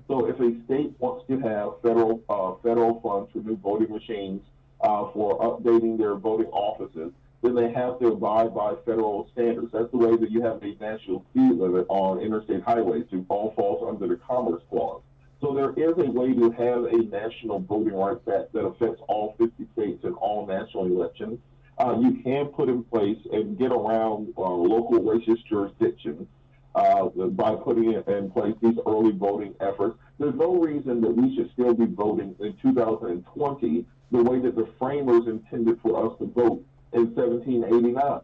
So if a state wants to have federal funds for new voting machines for updating their voting offices, then they have to abide by federal standards. That's the way that you have a national speed limit on interstate highways. It all falls under the Commerce Clause. So there is a way to have a national voting rights act that affects all 50 states and all national elections. You can put in place and get around local racist jurisdictions by putting in place these early voting efforts. There's no reason that we should still be voting in 2020 the way that the framers intended for us to vote in 1789.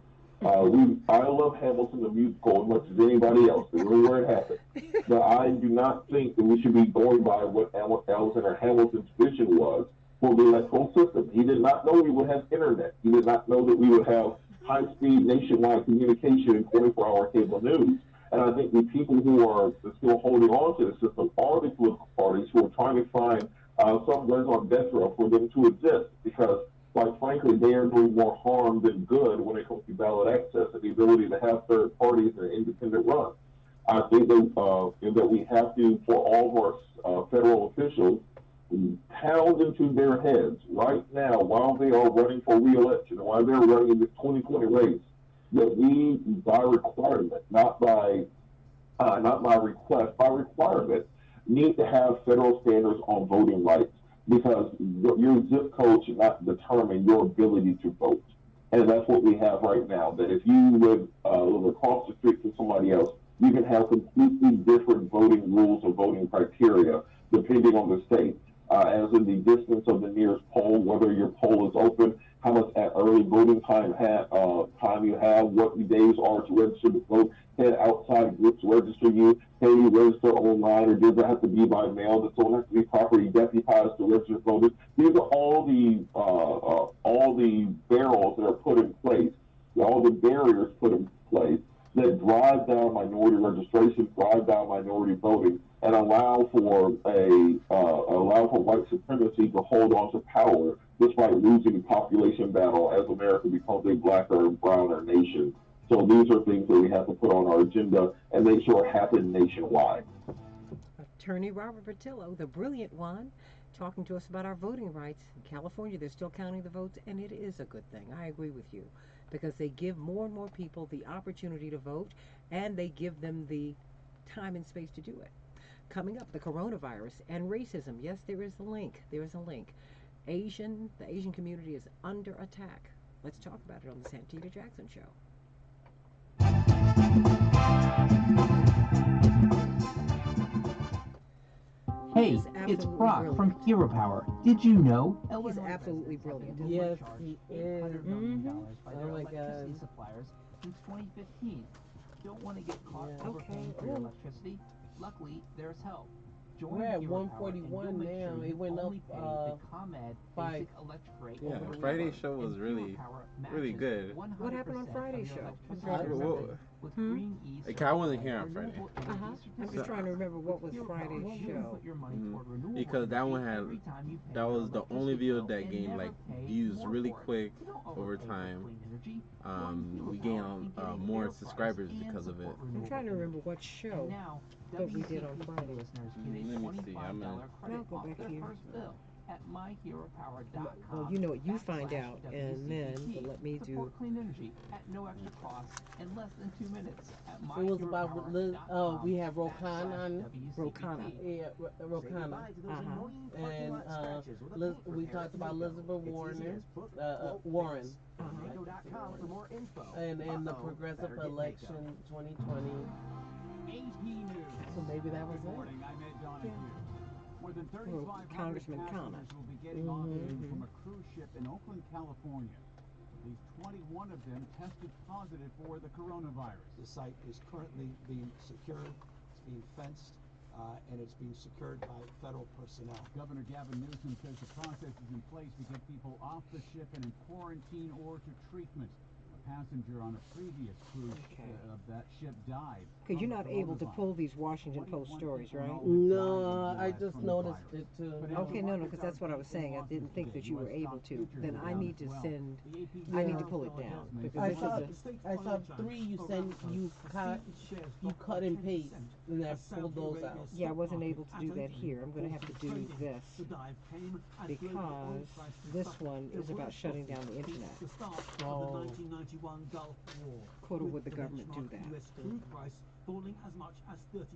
I love Hamilton the musical as much as anybody else, where it happened. But I do not think that we should be going by what Alexander Hamilton's vision was for the electoral system. He did not know we would have internet. He did not know that we would have high-speed nationwide communication and 24-hour cable news. And I think the people who are still holding on to the system are the political parties who are trying to find some guns on death row for them to exist, because quite frankly, they are doing more harm than good when it comes to ballot access and the ability to have third parties and independent run. I think that we have to, for all of our federal officials, pound into their heads right now while they are running for re-election, while they're running in the 2020 race, that we, by requirement, not by request, by requirement, need to have federal standards on voting rights, because your zip code should not determine your ability to vote. And that's what we have right now, that if you live across the street from somebody else, you can have completely different voting rules or voting criteria depending on the state, as in the distance of the nearest poll, whether your poll is open, how much early voting time you have, what the days are to register to vote, can outside groups register you, can you register online, or does it have to be by mail? Does someone have to be properly deputized to register voters? These are all the barrels that are put in place, all the barriers put in place that drive down minority registration, drive down minority voting, and allow for white supremacy to hold on to power despite losing the population battle as America becomes a blacker and browner nation. So these are things that we have to put on our agenda and make sure happen nationwide. Attorney Robert Patillo, the brilliant one, talking to us about our voting rights. In California, they're still counting the votes, and it is a good thing. I agree with you, because they give more and more people the opportunity to vote, and they give them the time and space to do it. Coming up, the coronavirus and racism. Yes, there is a link. There is a link. The Asian community is under attack. Let's talk about it on the Santita Jackson Show. Hey, it's Brock from Hero Power. Did you know? He's absolutely brilliant. Yes, he is. By their electricity suppliers since 2015. Don't want to get caught overpaying for your electricity? Luckily, there's help. We're at 141 now. It went up by electric rate. Yeah, Friday's show was really good. What happened on Friday's show? I wasn't here on Friday. I'm just trying to remember what was Friday's show. Because that was the only video that gained like views really quick over time. We gained more subscribers because of it. I'm trying to remember what show that we did on Friday. Let me see. I'll go back here. At myheropower.com. Well, you know what, you find out, and then let me do. Clean energy at no extra cost in less than 2 minutes. At it was about we have Rokan on. Rokana. Yeah, Rokana. And we talked about Elizabeth Warren. Warren. And the progressive election 2020. So maybe that was it. More than 3,500 Congressman Kana. will be getting off from a cruise ship in Oakland, California. At least 21 of them tested positive for the coronavirus. The site is currently being secured, it's being fenced, and it's being secured by federal personnel. Governor Gavin Newsom says the process is in place to get people off the ship and in quarantine or to treatment. A passenger on a previous cruise of that ship died. Because you're not able to pull these Washington Post stories, right? No, I just noticed it too. Okay, no, because that's what I was saying. I didn't think that you were able to. Then I need to send. I need to pull it down because I saw 3 you sent. You cut and paste, and I pulled those out. Yeah, I wasn't able to do that here. I'm going to have to do this because this one is about shutting down the internet. Oh. Quarter would the government do that? US crude price falling as much as 30%,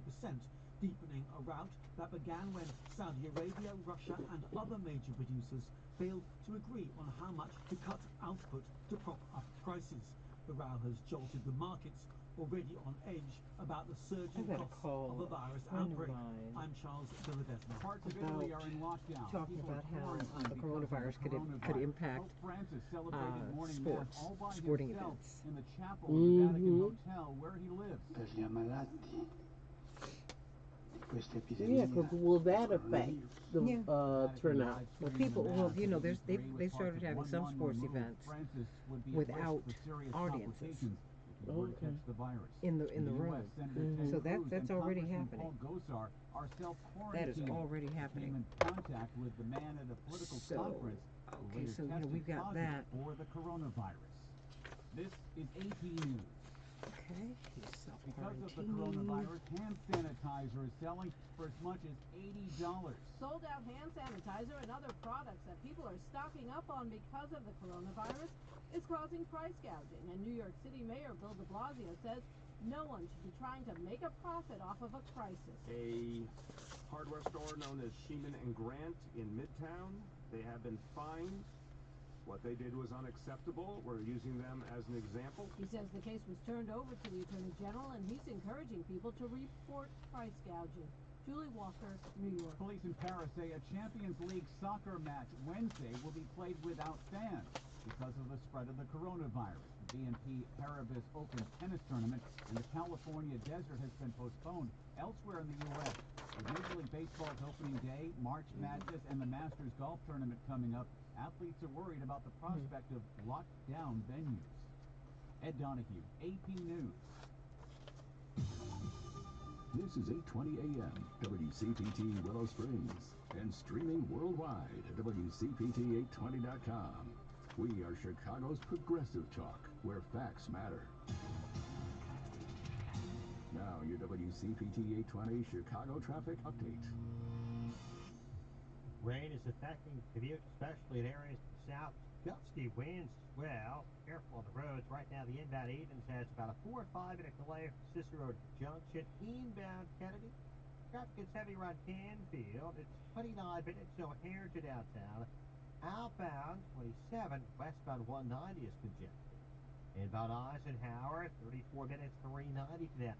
deepening a rout that began when Saudi Arabia, Russia and other major producers failed to agree on how much to cut output to prop up prices. The row has jolted the markets, already on edge about the surging costs of the virus outbreak. I'm Charles Villadesma. Parts of Italy are in lockdown. Talking about how the coronavirus could impact sporting events. In the chapel of the Vatican Hotel where he lives. Yeah, because will that affect the turnout? Well, people, you know, they started having some sports events without audiences. Okay. In the room. So that's already happening. That is already happening. So, okay, so we've got that. For the coronavirus. This is AP News. Okay, because of the coronavirus, hand sanitizer is selling for as much as $80. Sold out hand sanitizer and other products that people are stocking up on because of the coronavirus is causing price gouging, and New York City Mayor Bill de Blasio says no one should be trying to make a profit off of a crisis. A hardware store known as Sheeman and Grant in Midtown, they have been fined. What they did was unacceptable. We're using them as an example. He says the case was turned over to the Attorney General, and he's encouraging people to report price gouging. Julie Walker, New York. Police in Paris say a Champions League soccer match Wednesday will be played without fans because of the spread of the coronavirus. The BNP Paribas Open tennis tournament in the California desert has been postponed. Elsewhere in the U.S., with Major League Baseball's opening day, March Madness, and the Masters golf tournament coming up, athletes are worried about the prospect of locked down venues. Ed Donahue, AP News. This is 8:20 a.m. WCPT Willow Springs and streaming worldwide at WCPT820.com. We are Chicago's progressive talk, where facts matter. Now your WCPT 820 Chicago traffic update. Rain is affecting commute, especially in areas south. Gusty winds as well. Careful on the roads. Right now, the inbound Edens has about a 4 or 5 minute delay from Cicero Junction. Inbound Kennedy. Traffic is heavy around Canfield. It's 29 minutes, so here to downtown. Outbound 27, westbound 190 is congested. Inbound Eisenhower, 34 minutes, 390 to that.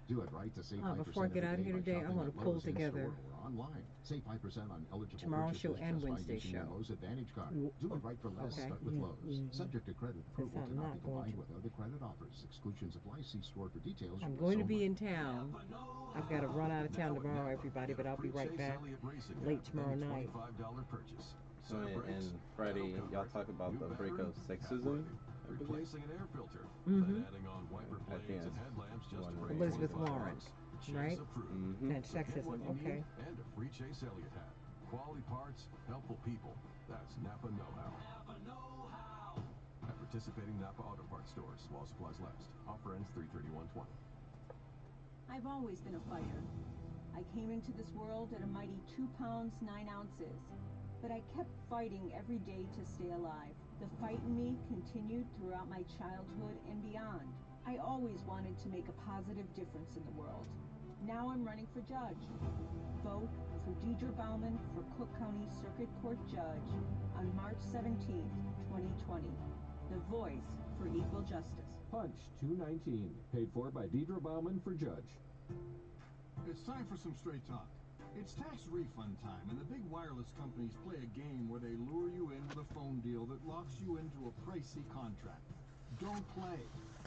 Do it right to save 5% before I get out of here today, I want to pull together online. Save 5% on eligible tomorrow's show and just Wednesday's by using show. Lowe's Advantage card. Do it right for less. Start with Lowe's. Subject to credit approval, cannot be combined with other credit offers. Exclusions apply. See store for details. I'm going to be in town. I've got to run out of town tomorrow, everybody, but I'll be right back late tomorrow night. And Friday, y'all talk about the break of sexism. Replacing an air filter, then adding on wiper blades and headlamps just to Elizabeth Warren, right? And sexism, okay. And a free Chase Elliott hat. Quality parts, helpful people. That's Napa Know-How. Napa Know-How. At participating Napa Auto Parts stores while supplies last. Offer ends 3/31/20. I've always been a fighter. I came into this world at a mighty 2 pounds 9 ounces. But I kept fighting every day to stay alive. The fight in me continued throughout my childhood and beyond. I always wanted to make a positive difference in the world. Now I'm running for judge. Vote for Deidre Bauman for Cook County Circuit Court Judge on March 17th, 2020. The voice for equal justice. Punch 219, paid for by Deidre Bauman for Judge. It's time for some straight talk. It's tax refund time, and the big wireless companies play a game where they lure you in with a phone deal that locks you into a pricey contract. Don't play.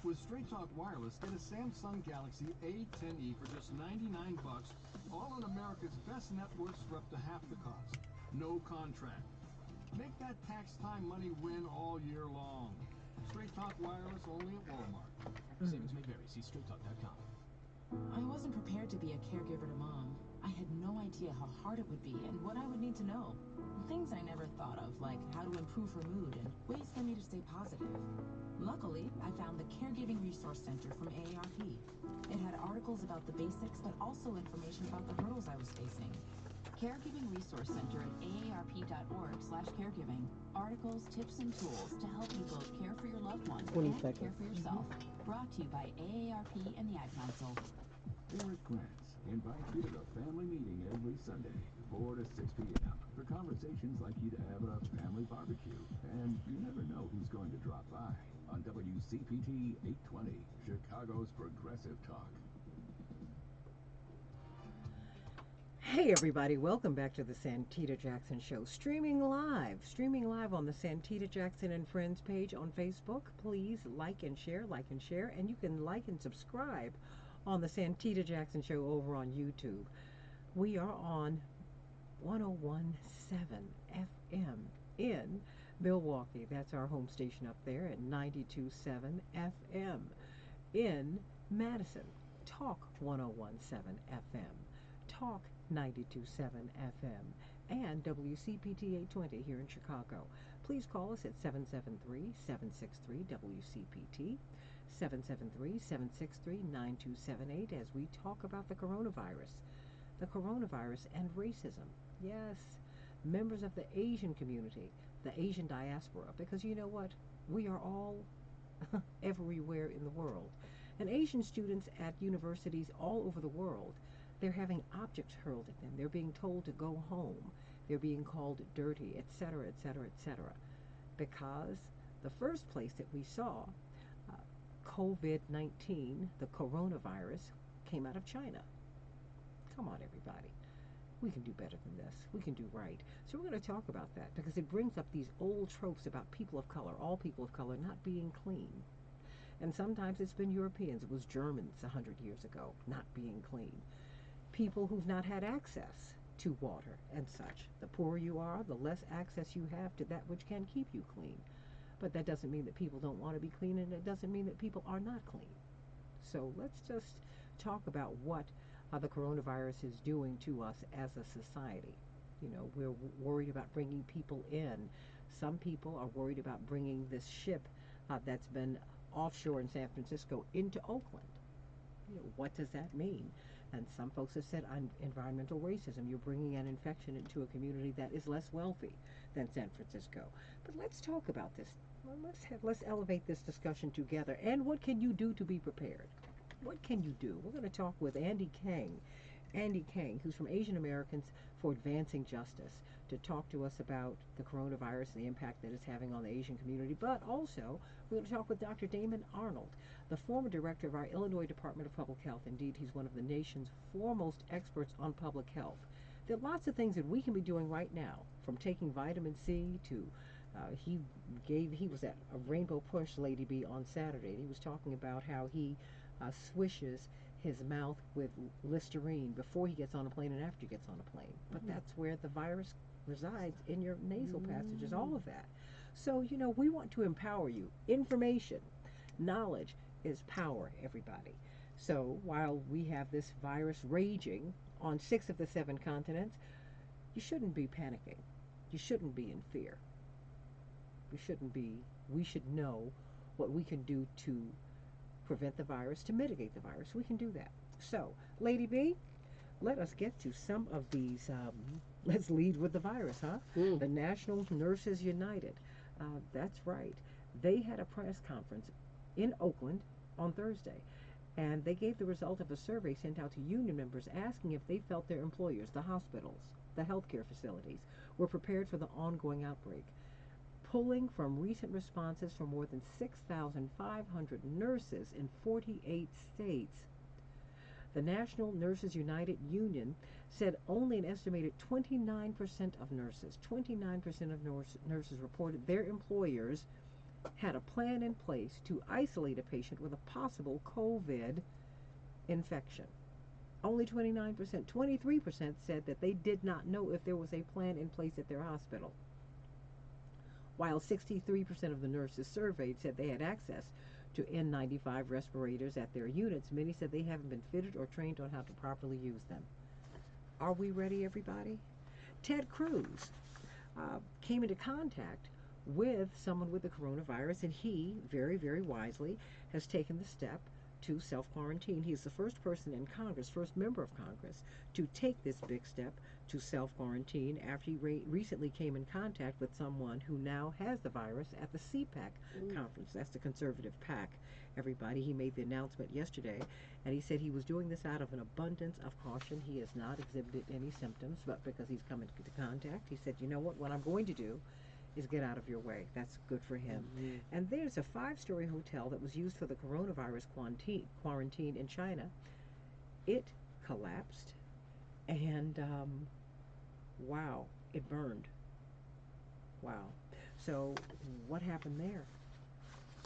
With Straight Talk Wireless, get a Samsung Galaxy A10e for just $99, all on America's best networks for up to half the cost. No contract. Make that tax time money win all year long. Straight Talk Wireless only at Walmart. Savings may vary. See straighttalk.com. I wasn't prepared to be a caregiver to Mom. I had no idea how hard it would be and what I would need to know. Things I never thought of, like how to improve her mood and ways for me to stay positive. Luckily, I found the Caregiving Resource Center from AARP. It had articles about the basics, but also information about the hurdles I was facing. Caregiving Resource Center at aarp.org/caregiving. Articles, tips, and tools to help you both care for your loved ones 20 and seconds. care for yourself. Brought to you by AARP and the Ad Council. Eric Grants invites you to the family meeting every Sunday, 4 to 6 p.m. for conversations like you'd have at a family barbecue. And you never know who's going to drop by on WCPT 820, Chicago's Progressive Talk. Hey everybody, welcome back to the Santita Jackson Show, streaming live on the Santita Jackson and Friends page on Facebook. Please like and share, and you can like and subscribe on the Santita Jackson Show over on YouTube. We are on 101.7 FM in Milwaukee. That's our home station up there, at 92.7 FM in Madison. Talk 101.7 FM. Talk 92.7 FM and WCPT 820 here in Chicago. Please call us at 773-763-WCPT, 773-763-9278 as we talk about the coronavirus and racism. Yes, members of the Asian community, the Asian diaspora, because you know what? We are all everywhere in the world. And Asian students at universities all over the world, they're having objects hurled at them. They're being told to go home. They're being called dirty, etc., etc., etc. Because the first place that we saw COVID-19, the coronavirus, came out of China. Come on, everybody. We can do better than this. We can do right. So we're going to talk about that because it brings up these old tropes about people of color, all people of color, not being clean. And sometimes it's been Europeans. It was Germans 100 years ago, not being clean. People who've not had access to water and such. The poorer you are, the less access you have to that which can keep you clean. But that doesn't mean that people don't want to be clean, and it doesn't mean that people are not clean. So let's just talk about what the coronavirus is doing to us as a society. You know, we're worried about bringing people in. Some people are worried about bringing this ship that's been offshore in San Francisco into Oakland. You know, what does that mean? And some folks have said environmental racism. You're bringing an infection into a community that is less wealthy than San Francisco. But let's talk about this. Well, let's elevate this discussion together. And what can you do to be prepared? What can you do? We're going to talk with Andy Kang, who's from Asian Americans for Advancing Justice, to talk to us about the coronavirus and the impact that it's having on the Asian community. But also, we're going to talk with Dr. Damen Arnold, the former director of our Illinois Department of Public Health. Indeed, he's one of the nation's foremost experts on public health. There are lots of things that we can be doing right now, from taking vitamin C to he was at a Rainbow Push Lady B on Saturday, and he was talking about how he swishes his mouth with Listerine before he gets on a plane and after he gets on a plane. But that's where the virus resides, in your nasal passages, all of that. So, you know, we want to empower you. Information, knowledge is power, everybody. So while we have this virus raging on 6 of the 7 continents, you shouldn't be panicking. You shouldn't be in fear. We should know what we can do to prevent the virus, to mitigate the virus. We can do that. So, Lady B, let us get to some of these. Let's lead with the virus, huh? The National Nurses United. That's right. They had a press conference in Oakland on Thursday, and they gave the result of a survey sent out to union members asking if they felt their employers, the hospitals, the healthcare facilities, were prepared for the ongoing outbreak. Pulling from recent responses from more than 6,500 nurses in 48 states, the National Nurses United Union said only an estimated 29% of nurses reported their employers had a plan in place to isolate a patient with a possible COVID infection. Only 29%. 23% said that they did not know if there was a plan in place at their hospital. while 63% of the nurses surveyed said they had access to N95 respirators at their units. Many said they haven't been fitted or trained on how to properly use them. Are we ready, everybody? Ted Cruz came into contact with someone with the coronavirus, and he, very, very wisely, has taken the step to self-quarantine. He is the first person in Congress, first member of Congress, to take this big step to self-quarantine after he recently came in contact with someone who now has the virus at the CPAC conference. That's the conservative PAC. Everybody, he made the announcement yesterday, and he said he was doing this out of an abundance of caution. He has not exhibited any symptoms, but because he's come into contact, he said, you know what I'm going to do is get out of your way. That's good for him. And there's a 5-story hotel that was used for the coronavirus quarantine in China. It collapsed, and wow, it burned. Wow. So what happened there?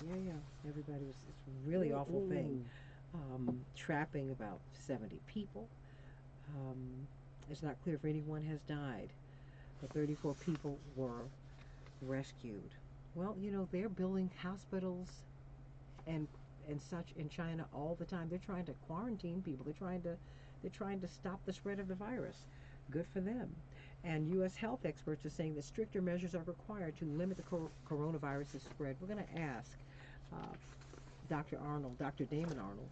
Yeah, everybody was, it's a really awful thing. Trapping about 70 people. It's not clear if anyone has died, but 34 people were rescued. Well, they're building hospitals and such in China all the time. They're trying to quarantine people. They're trying to stop the spread of the virus. Good for them. And U.S. health experts are saying that stricter measures are required to limit the coronavirus's spread. We're going to ask Dr. Damen Arnold,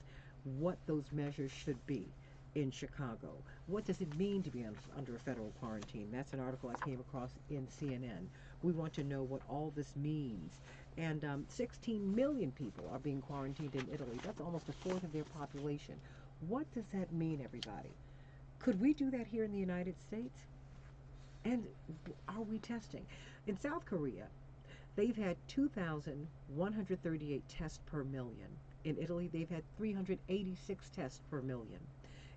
what those measures should be in Chicago. What does it mean to be under a federal quarantine? That's an article I came across in CNN. We want to know what all this means. And 16 million people are being quarantined in Italy. That's almost a fourth of their population. What does that mean, everybody? Could we do that here in the United States? And are we testing? In South Korea, they've had 2,138 tests per million. In Italy, they've had 386 tests per million.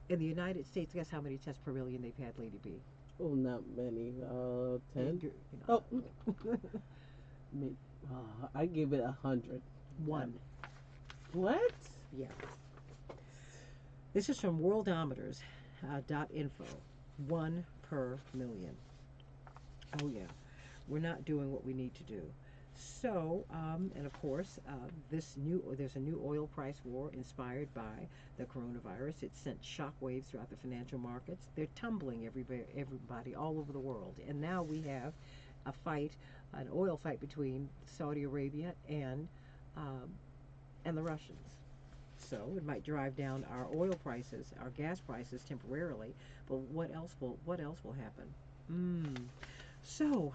In the United States, guess how many tests per million they've had, Lady B? Oh, not many. 10? I give it 100. 1. What? Yeah. This is from worldometers.info. 1 per million. Oh, yeah. We're not doing what we need to do. So, and of course, there's a new oil price war inspired by the coronavirus. It sent shockwaves throughout the financial markets. They're tumbling everybody all over the world. And now we have a fight, an oil fight between Saudi Arabia and the Russians. So it might drive down our oil prices, our gas prices temporarily. But what else will happen? So,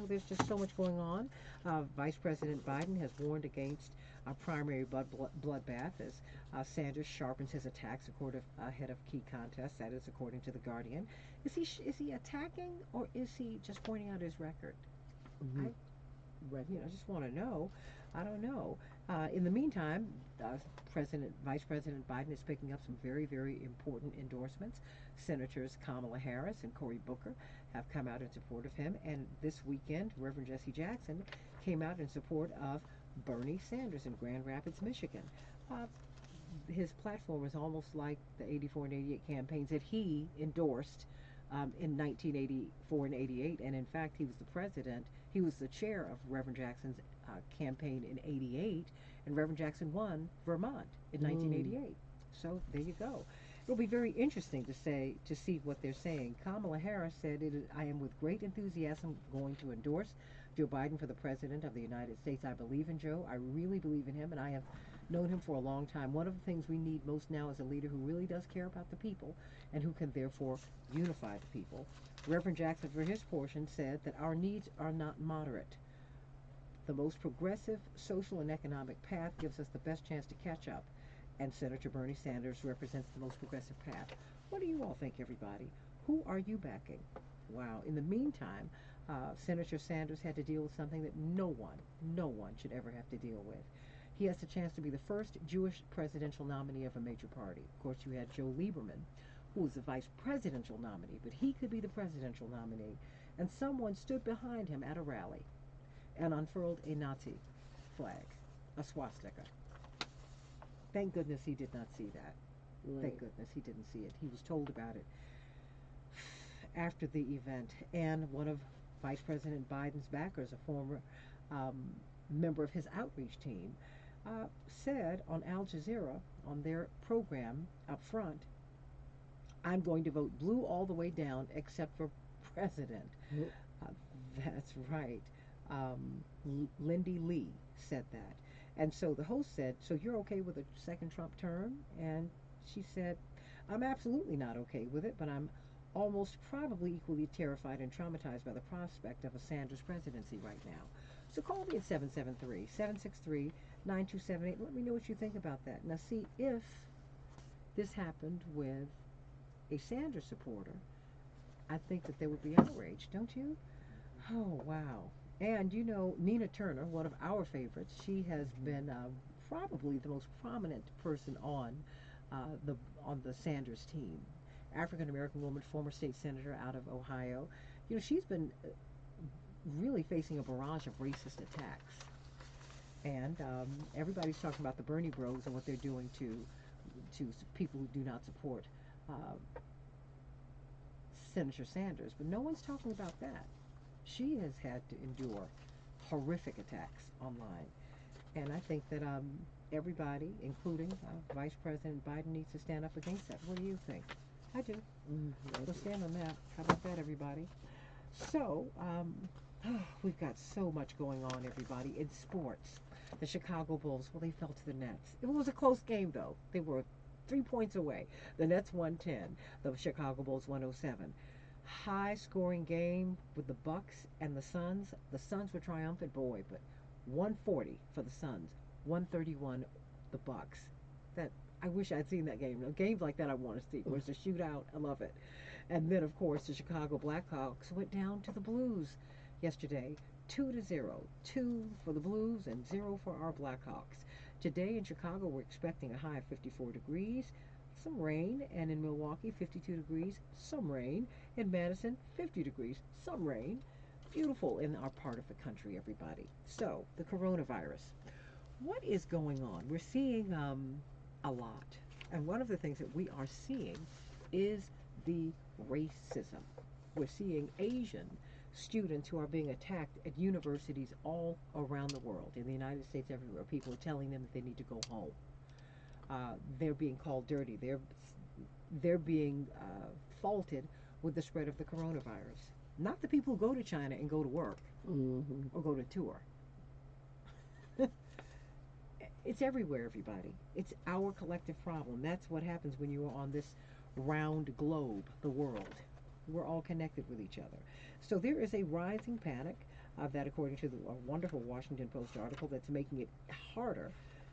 there's just so much going on. Vice President Biden has warned against a primary bloodbath as Sanders sharpens his attacks ahead of key contests. That is according to The Guardian. Is he attacking, or is he just pointing out his record? I just want to know. I don't know. In the meantime, Vice President Biden is picking up some very, very important endorsements. Senators Kamala Harris and Cory Booker have come out in support of him. And this weekend, Reverend Jesse Jackson came out in support of Bernie Sanders in Grand Rapids, Michigan. His platform is almost like the 84 and 88 campaigns that he endorsed in 1984 and 88. And in fact, he was the chair of Reverend Jackson's campaign in 88, and Reverend Jackson won Vermont in 1988. So there you go. It'll be very interesting to see what they're saying. Kamala Harris said, I am with great enthusiasm going to endorse Joe Biden for the President of the United States. I believe in Joe. I really believe in him, and I have known him for a long time. One of the things we need most now is a leader who really does care about the people and who can therefore unify the people. Reverend Jackson, for his portion, said that our needs are not moderate. The most progressive social and economic path gives us the best chance to catch up, and Senator Bernie Sanders represents the most progressive path. What do you all think, everybody? Who are you backing? Wow. In the meantime, Senator Sanders had to deal with something that no one should ever have to deal with. He has the chance to be the first Jewish presidential nominee of a major party. Of course, you had Joe Lieberman, who was the vice presidential nominee, but he could be the presidential nominee. And someone stood behind him at a rally and unfurled a Nazi flag, a swastika. Thank goodness he did not see that. Right. Thank goodness he didn't see it. He was told about it after the event. And one of Vice President Biden's backers, a former member of his outreach team, said on Al Jazeera on their program up front, I'm going to vote blue all the way down except for president. Uh, that's right. Lindy Lee said that. And so the host said, so you're okay with a second Trump term? And she said, I'm absolutely not okay with it, but I'm almost probably equally terrified and traumatized by the prospect of a Sanders presidency right now. So call me at 773-763-9278. Let me know what you think about that. Now, see, if this happened with a Sanders supporter, I think that they would be outraged, don't you? Oh, wow. And you know, Nina Turner, one of our favorites, she has been probably the most prominent person on the Sanders team. African American woman, former state senator out of Ohio. You know, she's been really facing a barrage of racist attacks. And everybody's talking about the Bernie Bros and what they're doing to people who do not support Senator Sanders. But no one's talking about that. She has had to endure horrific attacks online. And I think that everybody, including Vice President Biden, needs to stand up against that. What do you think? I do. We'll stand on that. How about that, everybody? So, we've got so much going on, everybody, in sports. The Chicago Bulls, well, they fell to the Nets. It was a close game, though. They were 3 points away. The Nets 110, the Chicago Bulls 107. High-scoring game with the Bucks and the Suns. The Suns were triumphant, boy, but 140 for the Suns, 131 the Bucks. That I wish I'd seen that game. Games like that I want to see. Where's the shootout? I love it. And then, of course, the Chicago Blackhawks went down to the Blues yesterday, 2-0. 2 for the Blues and 0 for our Blackhawks. Today in Chicago, we're expecting a high of 54 degrees, some rain, and in Milwaukee, 52 degrees, some rain. In Madison, 50 degrees, some rain. Beautiful in our part of the country, everybody. So, the coronavirus. What is going on? We're seeing a lot. And one of the things that we are seeing is the racism. We're seeing Asian students who are being attacked at universities all around the world, in the United States, everywhere. People are telling them that they need to go home. They're being called dirty. They're being faulted with the spread of the coronavirus. Not the people who go to China and go to work or go to tour. It's everywhere, everybody. It's our collective problem. That's what happens when you are on this round globe, the world. We're all connected with each other. So there is a rising panic that, according to the wonderful Washington Post article, that's making it harder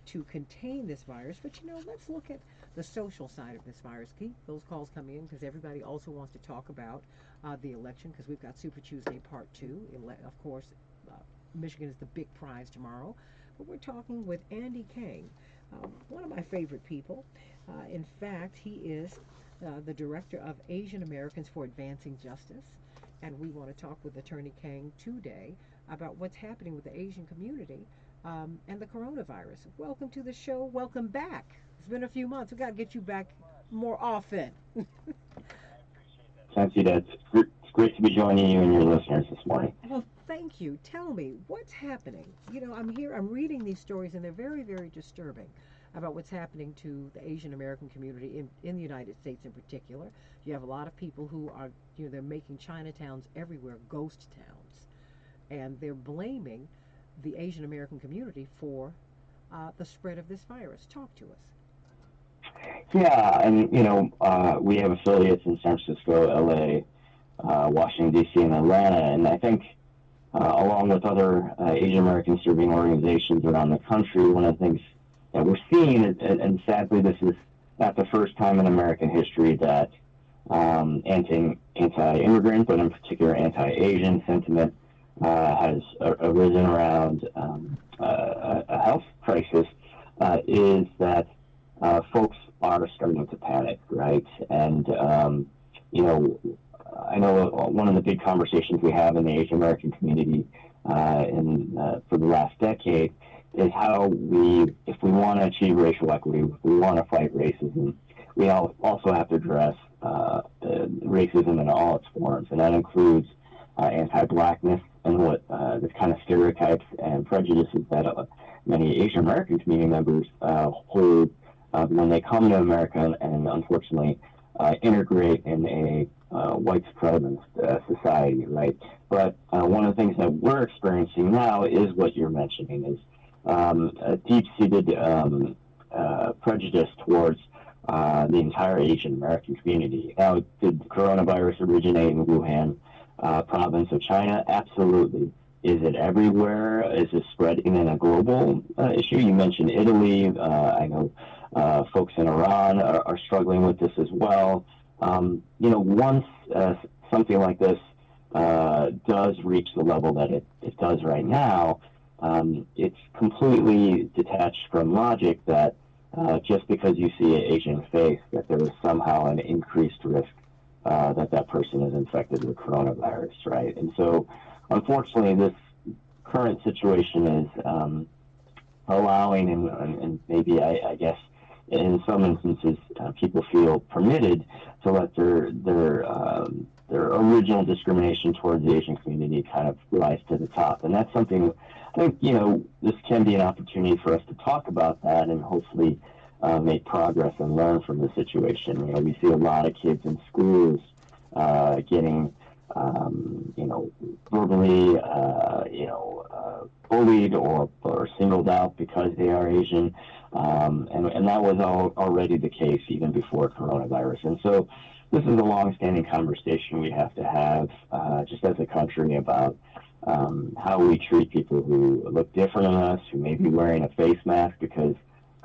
to contain this virus. But, you know, let's look at the social side of this virus. Keep those calls coming in, because everybody also wants to talk about the election, because we've got Super Tuesday Part 2. Of course, Michigan is the big prize tomorrow. But we're talking with Andy Kang, one of my favorite people. In fact, he is the director of Asian Americans for Advancing Justice. And we want to talk with Attorney Kang today about what's happening with the Asian community and the coronavirus. Welcome to the show. Welcome back. It's been a few months. We've got to get you back more often. Santita, it's great to be joining you and your listeners this morning. Well, thank you. Tell me, what's happening? You know, I'm reading these stories, and they're very, very disturbing about what's happening to the Asian American community in the United States in particular. You have a lot of people who are, you know, they're making Chinatowns everywhere ghost towns. And they're blaming the Asian American community for the spread of this virus. Talk to us. Yeah, and, you know, we have affiliates in San Francisco, LA, Washington, D.C., and Atlanta. And I think, along with other Asian American serving organizations around the country, one of the things that we're seeing, and sadly this is not the first time in American history that anti-immigrant, but in particular anti-Asian sentiment has arisen around a health crisis, is that folks are starting to panic, right? And, you know, I know one of the big conversations we have in the Asian American community for the last decade is how if we want to achieve racial equity, if we want to fight racism, we also have to address racism in all its forms, and that includes anti-blackness and what the kind of stereotypes and prejudices that many Asian American community members hold when they come to America and unfortunately integrate in a white supremacist society, right? But one of the things that we're experiencing now is what you're mentioning is a deep-seated prejudice towards the entire Asian American community. Now, did the coronavirus originate in Wuhan province of China? Absolutely. Is it everywhere? Is it spreading in a global issue? You mentioned Italy. I know folks in Iran are struggling with this as well. Once something like this does reach the level that it does right now, it's completely detached from logic that just because you see an Asian face, that there is somehow an increased risk that person is infected with coronavirus, right? And so, unfortunately, this current situation is allowing and maybe I guess in some instances people feel permitted to let their original discrimination towards the Asian community kind of rise to the top, and that's something I think this can be an opportunity for us to talk about that and hopefully make progress and learn from the situation. We see a lot of kids in schools getting verbally bullied or singled out because they are Asian, and that was already the case even before coronavirus. And so this is a long-standing conversation we have to have just as a country about how we treat people who look different than us, who may be wearing a face mask because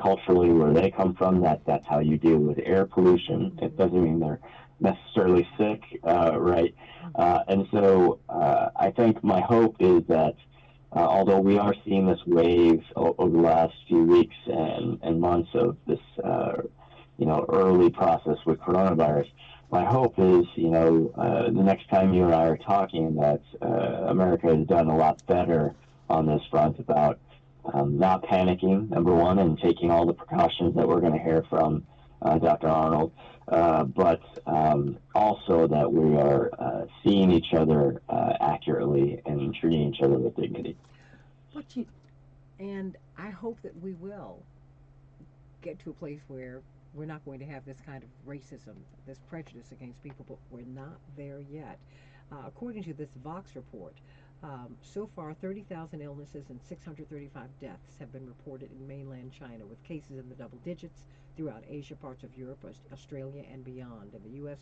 culturally where they come from, that's how you deal with air pollution. It doesn't mean they're necessarily sick, right? And so I think my hope is that although we are seeing this wave over the last few weeks and months of this, early process with coronavirus, my hope is, the next time you and I are talking that America has done a lot better on this front about not panicking, number one, and taking all the precautions that we're going to hear from Dr. Arnold, but also that we are seeing each other accurately and treating each other with dignity. And I hope that we will get to a place where we're not going to have this kind of racism, this prejudice against people, but we're not there yet. According to this Vox report, so far 30,000 illnesses and 635 deaths have been reported in mainland China, with cases in the double digits throughout Asia, parts of Europe, Australia, and beyond. In the U.S.,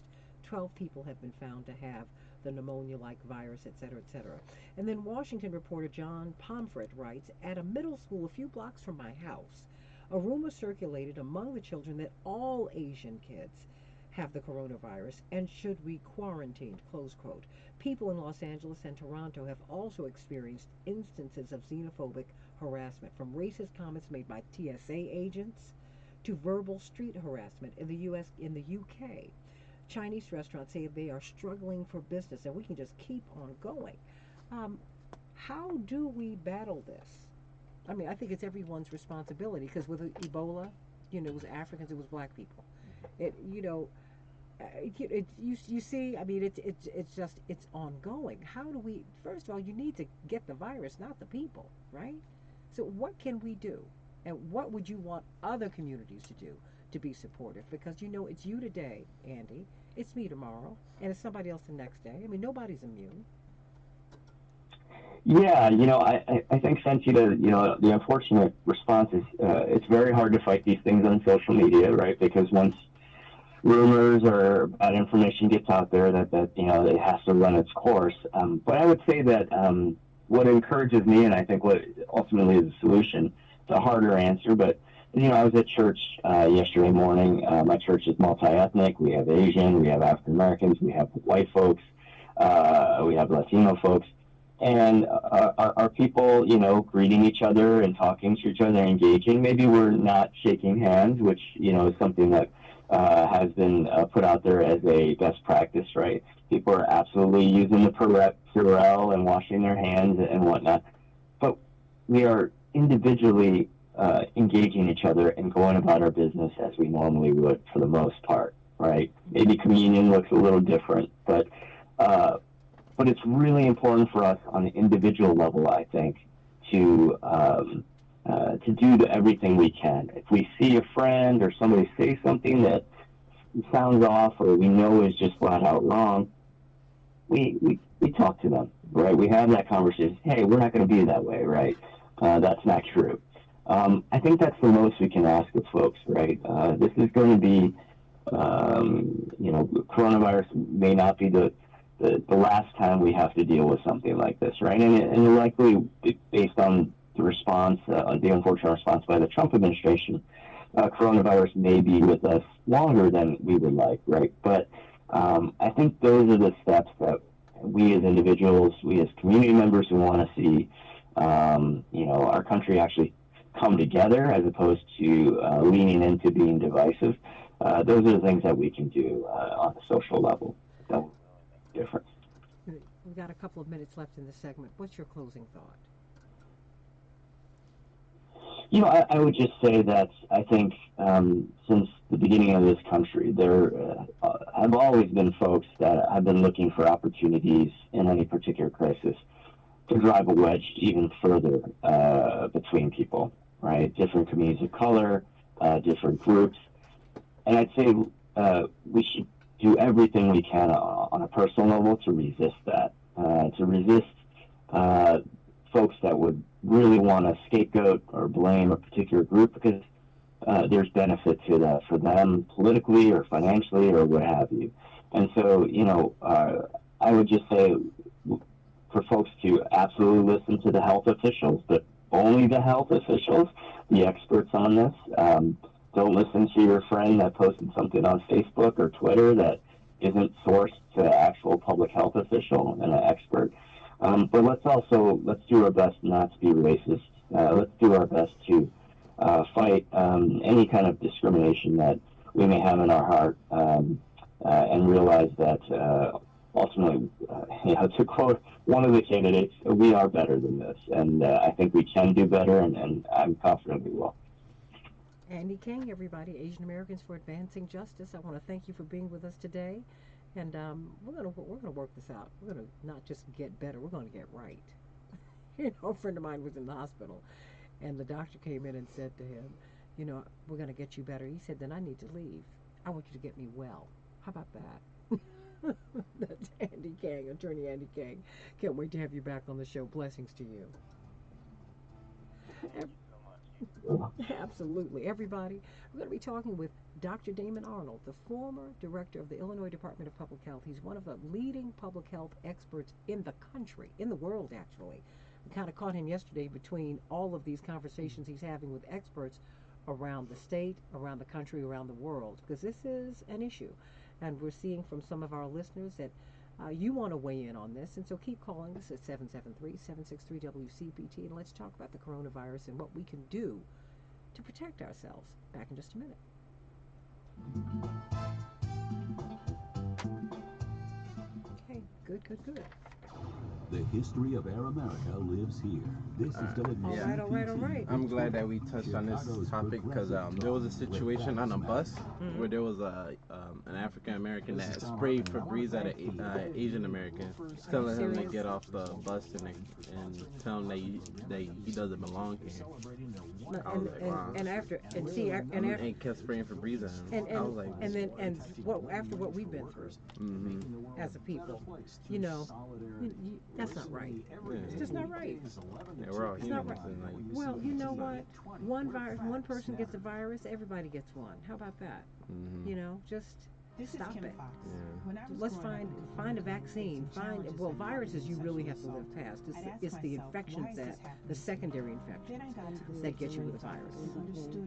12 people have been found to have the pneumonia-like virus, etc., etc. And then Washington reporter John Pomfret writes, at a middle school a few blocks from my house, a rumor circulated among the children that all Asian kids have the coronavirus and should be quarantined, close quote. People in Los Angeles and Toronto have also experienced instances of xenophobic harassment, from racist comments made by TSA agents to verbal street harassment in the UK. Chinese restaurants say they are struggling for business, and we can just keep on going. How do we battle this? I mean, I think it's everyone's responsibility, because with Ebola, it was Africans, it was black people. You see, I mean, it's ongoing. How do we? First of all, you need to get the virus, not the people, right? So what can we do, and what would you want other communities to do to be supportive? Because it's you today, Andy. It's me tomorrow, and it's somebody else the next day. I mean, nobody's immune. Yeah, I think, Santita, the unfortunate response is it's very hard to fight these things on social media, right? Because once rumors or bad information gets out there, that it has to run its course. But I would say that what encourages me, and I think what ultimately is the solution, it's a harder answer, but I was at church yesterday morning. My church is multi-ethnic. We have Asian, we have African Americans, we have white folks, we have Latino folks. And are people, greeting each other and talking to each other, engaging? Maybe we're not shaking hands, which, is something that has been put out there as a best practice, right? People are absolutely using the Purell and washing their hands and whatnot. But we are individually engaging each other and going about our business as we normally would for the most part, right? Maybe communion looks a little different, but but it's really important for us on an individual level, I think, to do everything we can. If we see a friend or somebody say something that sounds off or we know is just flat out wrong, we talk to them, right? We have that conversation. Hey, we're not going to be that way, right? That's not true. I think that's the most we can ask of folks, right? This is going to be, coronavirus may not be the last time we have to deal with something like this, right? And likely, based on the response, the unfortunate response by the Trump administration, coronavirus may be with us longer than we would like, right? But I think those are the steps that we as individuals, we as community members who want to see, our country actually come together as opposed to leaning into being divisive. Those are the things that we can do on a social level that will make a difference. We've got a couple of minutes left in this segment. What's your closing thought? I would just say that I think since the beginning of this country, there have always been folks that have been looking for opportunities in any particular crisis to drive a wedge even further between people, right? Different communities of color, different groups. And I'd say we should do everything we can on a personal level to resist that, to resist folks that would really want to scapegoat or blame a particular group because there's benefit to that for them politically or financially or what have you. And so, I would just say for folks to absolutely listen to the health officials, but only the health officials, the experts on this. Don't listen to your friend that posted something on Facebook or Twitter that isn't sourced to an actual public health official and an expert. But let's do our best not to be racist. Let's do our best to fight any kind of discrimination that we may have in our heart and realize that ultimately, to quote one of the candidates, we are better than this. And I think we can do better, and I'm confident we will. Andy Kang, everybody, Asian Americans for Advancing Justice. I want to thank you for being with us today. And we're gonna work this out. We're gonna not just get better. We're gonna get right. A friend of mine was in the hospital, and the doctor came in and said to him, we're gonna get you better. He said, then I need to leave. I want you to get me well. How about that? That's Andy Kang, Attorney Andy Kang. Can't wait to have you back on the show. Blessings to you. Absolutely. Everybody, we're going to be talking with Dr. Damen Arnold, the former director of the Illinois Department of Public Health. He's one of the leading public health experts in the country, in the world, actually. We kind of caught him yesterday between all of these conversations he's having with experts around the state, around the country, around the world, because this is an issue. And we're seeing from some of our listeners that you want to weigh in on this, and so keep calling us at 773-763-WCPT, and let's talk about the coronavirus and what we can do to protect ourselves. Back in just a minute. Okay, good. The history of Air America lives here. This is WCPT. All right. I'm glad that we touched on this topic because there was a situation on a bus where there was an African American that sprayed Febreze at an Asian American, telling him to get off the bus and tell him that he doesn't belong here. And kept spraying Febreze at him. I was like, after what we've been through as a people, that's not right. It's just not right. Yeah, we're all humans. Right. Well, you know what? One person gets a virus, everybody gets one. How about that? Just stop it. Yeah. Let's find a vaccine. Viruses you really have to live past. It's the infections the secondary infections that get you with a virus.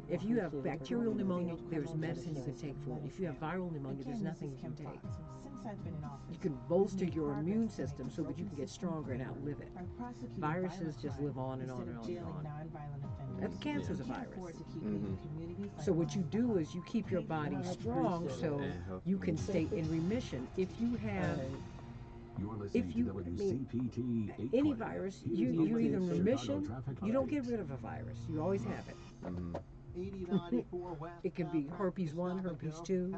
If you have bacterial pneumonia, there's medicine you can take for it. If you have viral pneumonia, there's nothing you can take. You can bolster your immune system so that you can get stronger and outlive it. Viruses just live on and on and on and on. Cancer's a virus. So what you do is you keep your body strong so you can stay in remission. If you have any virus, you either in remission, you don't get rid of a virus. You always have it. It can be herpes 1, herpes 2.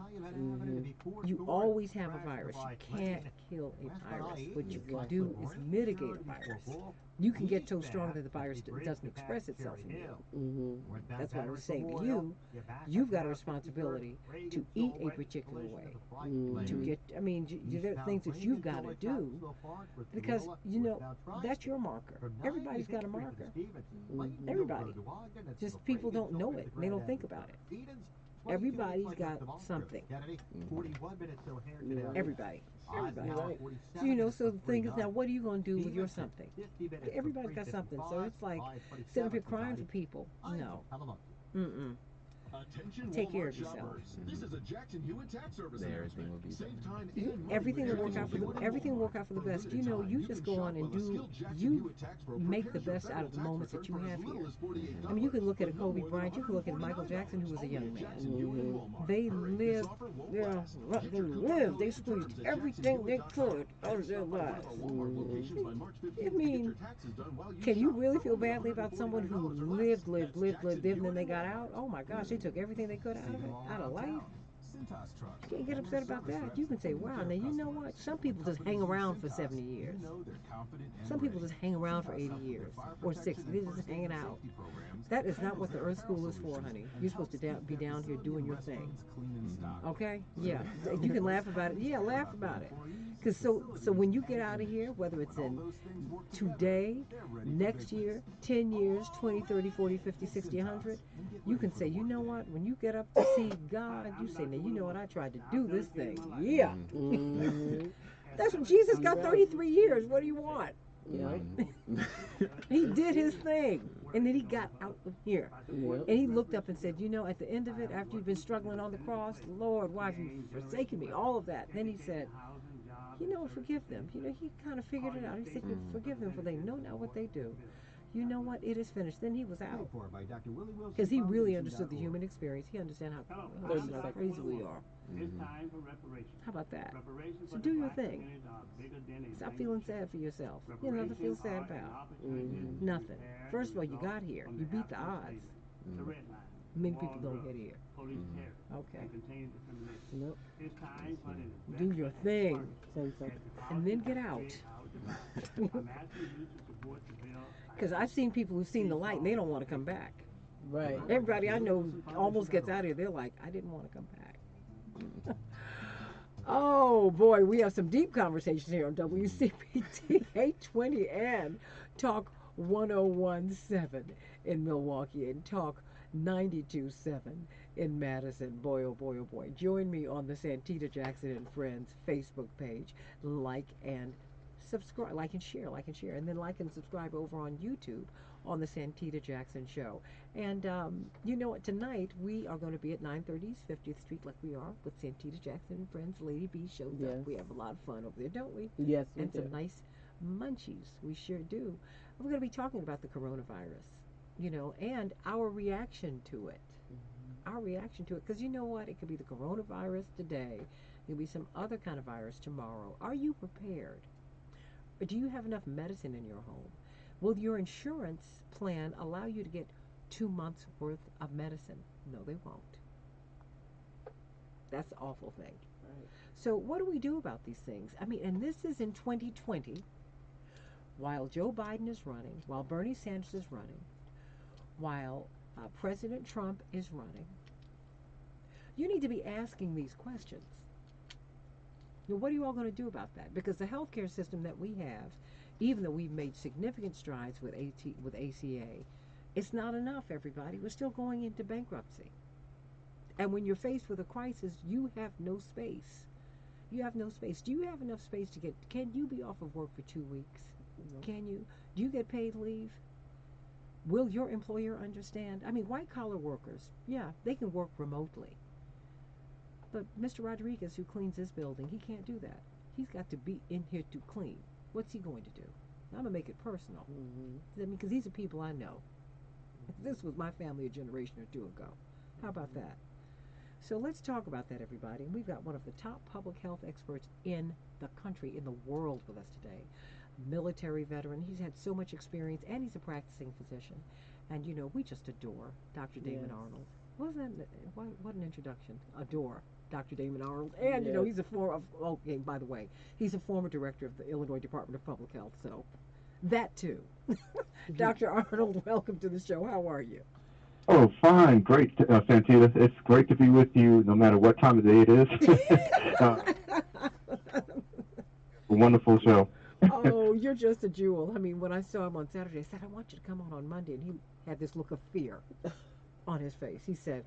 You always have a virus. You can't kill a virus. What you can do is mitigate a virus. You can get so strong that the virus doesn't express itself in you. That's what I was saying to you. You've got a responsibility to eat a particular way. To get, I mean, there are things that you've got to do because, you know, that's your marker. Everybody's got a marker. Everybody. Just people don't know it. They don't think about it. Everybody's got something. Everybody. Everybody. So, you know, so the thing is now, what are you going to do with your something? Everybody's got something. So it's like, instead of crying for people, no. Take care of yourself. This is a Jackson Hewitt tax service everything will be Save time and money Everything will with work out for the everything will work out for the best. You know, you just go on and do you make the best out of the moments that you have here. I mean, you can look at a Kobe Bryant, you can look at Michael Jackson, who was a young man. They lived, they squeezed everything they could out of their lives. I mean, can you really feel badly about someone who lived, and then they got out? Oh my gosh, they took everything they could out of it, out of life. You can't get upset about that. You can say, wow, now you know what? Some people just hang around for 70 years. Some people just hang around for 80 years or 60. They're just hanging out. That is not what the Earth School is for, honey. You're supposed to be down here doing your thing. Okay? Yeah. You can laugh about it. Yeah, laugh about it. Because so when you get out of here, whether it's in today, next year, 10 years, 20, 30, 40, 50, 60, 100, you can say, you know what? When you get up to see God, you say, now you know what? I tried to do this thing. Yeah. That's what Jesus got 33 years. What do you want? He did his thing. And then he got out of here. And he looked up and said, you know, at the end of it, after you've been struggling on the cross, Lord, why have you forsaken me? All of that. Then he said, you know, forgive them. You know, he kind of figured it out. He said, forgive them, for they know not what they do. You know what? It is finished. Then he was out. Because he really understood the human experience. He understood how crazy we are. It's time for reparations. How about that? So do your thing. Stop feeling sad for yourself. You know, nothing to feel sad about. Nothing. First of all, you got here. You beat the odds. Many people don't get here. Okay. Nope. Do your thing. And then get out. Because I've seen people who've seen the light and they don't want to come back. Right. Everybody I know almost gets out of here. They're like, I didn't want to come back. Oh boy, we have some deep conversations here on WCPT 820 and Talk 1017 in Milwaukee and Talk 92.7 in Madison. Boy, oh boy, oh boy. Join me on the Santita Jackson and Friends Facebook page. Like and subscribe, like and share, and then like and subscribe over on YouTube on the Santita Jackson Show. And you know what? Tonight we are going to be at 930 East 50th Street, like we are with Santita Jackson and Friends. Lady B shows up. We have a lot of fun over there, don't we? Yes, we and do. Some nice munchies. We sure do. We're going to be talking about the coronavirus, you know, and our reaction to it. Our reaction to it, because you know what? It could be the coronavirus today. It could be some other kind of virus tomorrow. Are you prepared? Or do you have enough medicine in your home? Will your insurance plan allow you to get 2 months worth of medicine? No, they won't. That's the awful thing. Right. So what do we do about these things? I mean, and this is in 2020, while Joe Biden is running, while Bernie Sanders is running, while President Trump is running. You need to be asking these questions. You know, what are you all going to do about that? Because the healthcare system that we have, even though we've made significant strides with ACA, it's not enough, everybody. We're still going into bankruptcy. And when you're faced with a crisis, you have no space. You have no space. Do you have enough space to get, can you be off of work for 2 weeks? No. Can you? Do you get paid leave? Will your employer understand? I mean, white-collar workers, yeah, they can work remotely. But Mr. Rodriguez, who cleans this building, he can't do that. He's got to be in here to clean. What's he going to do? I'm going to make it personal. I mean, because these are people I know. This was my family a generation or two ago. How about that? So let's talk about that, everybody. And we've got one of the top public health experts in the country, in the world with us today, military veteran. He's had so much experience, and he's a practicing physician. And, we just adore Dr. Damen Arnold. Wasn't that, what an introduction. Adore Dr. Damen Arnold. And, he's a by the way, he's a former director of the Illinois Department of Public Health. So that too. Dr. Arnold, welcome to the show. How are you? Oh, fine. Great, Santita. It's great to be with you no matter what time of day it is. A wonderful show. Oh, you're just a jewel. I mean, when I saw him on Saturday, I said, I want you to come on Monday. And he had this look of fear on his face. He said,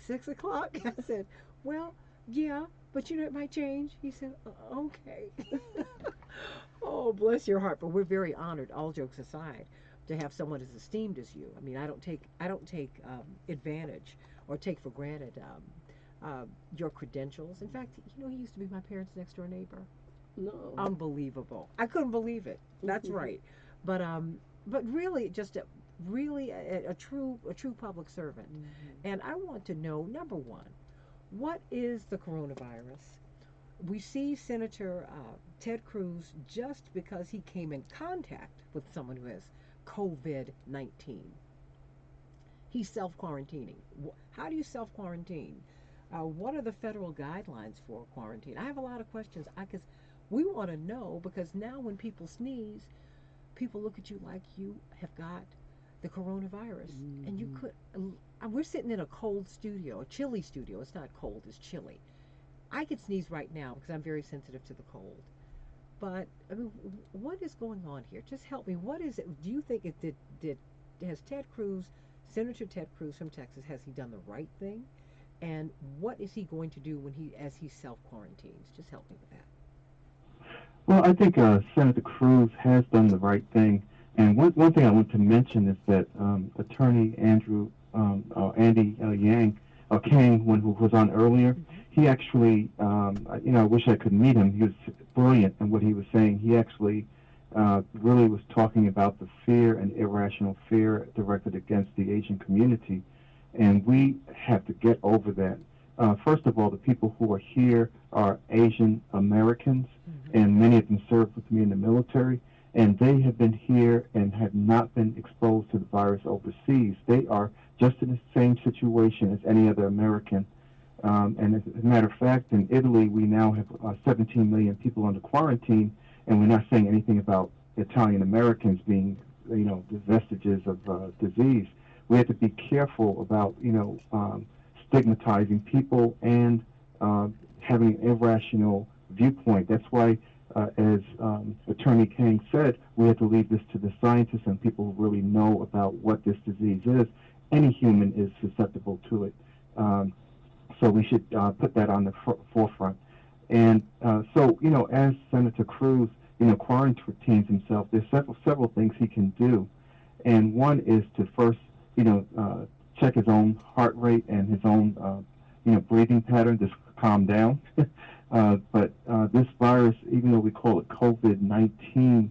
6 o'clock? I said, well, yeah, but it might change. He said, okay. Oh, bless your heart. But we're very honored, all jokes aside, to have someone as esteemed as you. I mean, I don't take advantage or take for granted your credentials. In fact, he used to be my parents' next door neighbor. No. Unbelievable. I couldn't believe it. That's right. But really, just a true public servant. And I want to know, number one, what is the coronavirus? We see Senator Ted Cruz, just because he came in contact with someone who has COVID-19. He's self-quarantining. How do you self-quarantine? What are the federal guidelines for quarantine? I have a lot of questions because we want to know, because now when people sneeze, people look at you like you have got the coronavirus. And you could, we're sitting in a cold studio, a chilly studio. It's not cold, it's chilly. I could sneeze right now because I'm very sensitive to the cold. But, I mean, what is going on here? Just help me. What is it? Do you think has Senator Ted Cruz from Texas, has he done the right thing? And what is he going to do as he self-quarantines? Just help me with that. Well, I think Senator Cruz has done the right thing. And one thing I want to mention is that Attorney Andy Kang, who was on earlier, he actually, I wish I could meet him. He was brilliant in what he was saying. He actually really was talking about the fear and irrational fear directed against the Asian community. And we have to get over that. First of all, the people who are here are Asian Americans, and many of them served with me in the military, and they have been here and have not been exposed to the virus overseas. They are just in the same situation as any other American. And as a matter of fact, in Italy, we now have 17 million people under quarantine, and we're not saying anything about Italian Americans being, the vestiges of disease. We have to be careful about, stigmatizing people and having an irrational viewpoint. That's why, as Attorney Kang said, we have to leave this to the scientists and people who really know about what this disease is. Any human is susceptible to it. So we should put that on the forefront. And so, as Senator Cruz, quarantines himself, there's several things he can do. And one is to first, check his own heart rate and his own, breathing pattern, just calm down. But this virus, even though we call it COVID-19,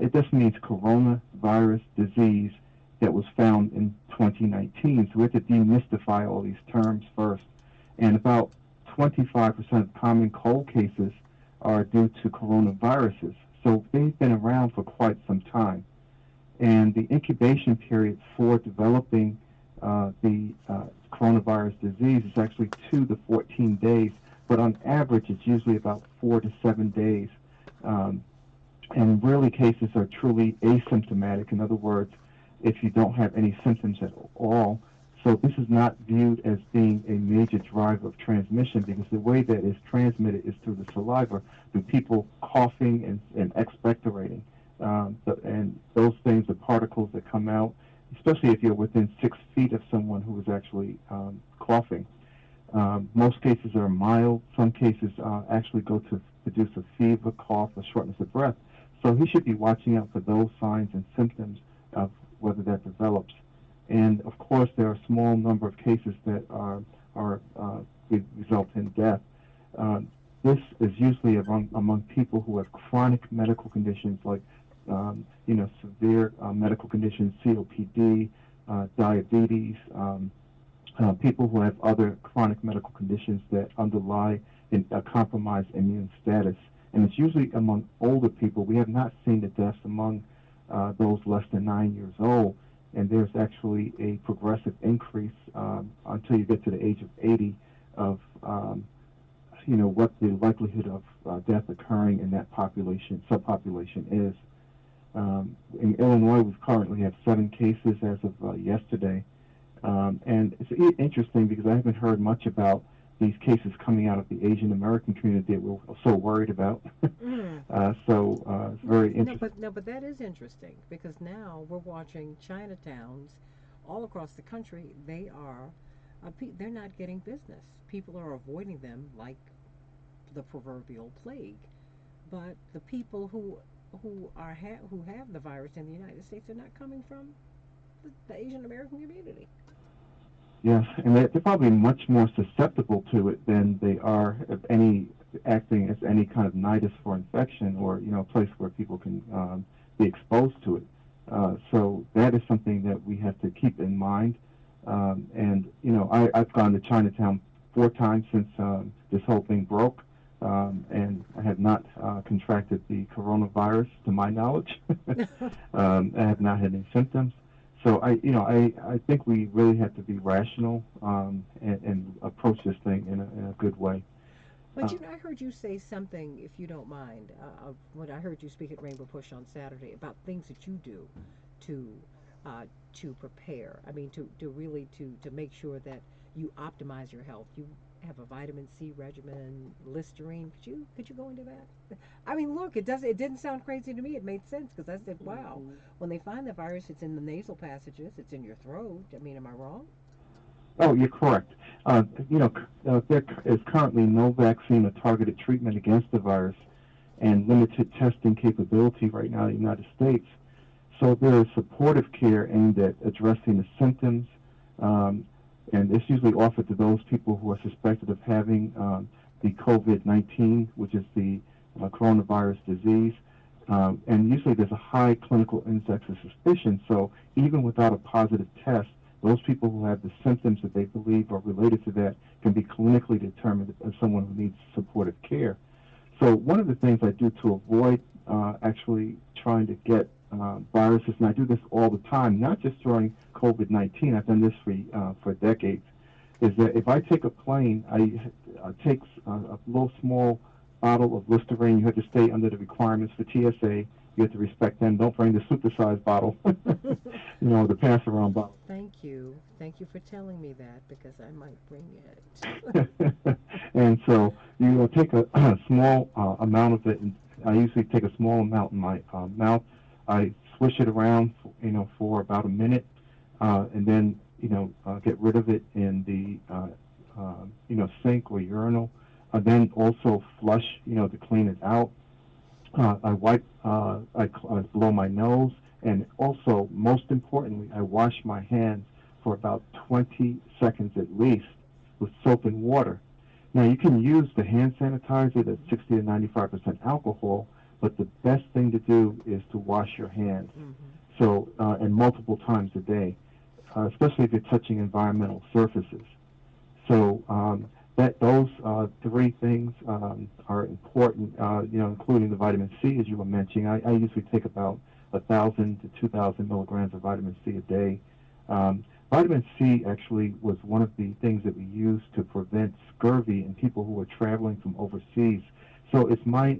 it just means coronavirus disease that was found in 2019. So we have to demystify all these terms first. And about 25% of common cold cases are due to coronaviruses. So they've been around for quite some time. And the incubation period for developing the coronavirus disease is actually 2 to 14 days, but on average it's usually about 4 to 7 days. And rarely cases are truly asymptomatic. In other words, if you don't have any symptoms at all. So this is not viewed as being a major driver of transmission, because the way that it's transmitted is through the saliva, through people coughing and expectorating. And those things, the particles that come out, especially if you're within 6 feet of someone who is actually coughing. Most cases are mild. Some cases actually go to produce a fever, cough, or shortness of breath. So he should be watching out for those signs and symptoms of whether that develops. And of course, there are a small number of cases that result in death. This is usually among people who have chronic medical conditions like severe medical conditions, COPD, diabetes, people who have other chronic medical conditions that underlie a compromised immune status. and it's usually among older people. We have not seen the deaths among those less than 9 years old, and there's actually a progressive increase until you get to the age of 80 of what the likelihood of death occurring in that subpopulation is. In Illinois, we currently have 7 cases as of yesterday, and it's interesting because I haven't heard much about these cases coming out of the Asian American community that we're so worried about. It's very interesting. But that is interesting because now we're watching Chinatowns all across the country. They're not getting business. People are avoiding them like the proverbial plague. But the people who have the virus in the United States are not coming from the Asian American community. Yes, and they're probably much more susceptible to it than they are of acting as any kind of nidus for infection or a place where people can be exposed to it. So that is something that we have to keep in mind. I've gone to Chinatown 4 times since this whole thing broke, and I have not contracted the coronavirus to my knowledge. I have not had any symptoms. So I think we really have to be rational and approach this thing in a good way. But I heard you say something, if you don't mind, when I heard you speak at Rainbow Push on Saturday about things that you do to prepare. I mean, to really make sure that you optimize your health. You have a vitamin C regimen, Listerine. Could you go into that? I mean, look, it didn't sound crazy to me. It made sense because I said, wow, when they find the virus, it's in the nasal passages, it's in your throat. I mean, am I wrong? Oh, you're correct. There is currently no vaccine or targeted treatment against the virus and limited testing capability right now in the United States. So there is supportive care aimed at addressing the symptoms, and it's usually offered to those people who are suspected of having the COVID-19, which is the coronavirus disease. And usually there's a high clinical index of suspicion, so even without a positive test, those people who have the symptoms that they believe are related to that can be clinically determined as someone who needs supportive care. So one of the things I do to avoid actually trying to get viruses, and I do this all the time, not just during COVID-19, I've done this for decades, is that if I take a plane, I take a little small bottle of Listerine. You have to stay under the requirements for TSA. You have to respect them. Don't bring the supersized bottle, the pass-around bottle. Thank you for telling me that because I might bring it. And so you take a small amount of it, and I usually take a small amount in my mouth. I swish it around, for about a minute, and then get rid of it in the sink or urinal. Then also flush, to clean it out. I wipe, I blow my nose, and also, most importantly, I wash my hands for about 20 seconds at least with soap and water. Now, you can use the hand sanitizer that's 60 to 95% alcohol, but the best thing to do is to wash your hands. So, and multiple times a day, especially if you're touching environmental surfaces. So, those 3 things are important, including the vitamin C, as you were mentioning. I usually take about 1,000 to 2,000 milligrams of vitamin C a day. Vitamin C actually was one of the things that we used to prevent scurvy in people who were traveling from overseas. So it's my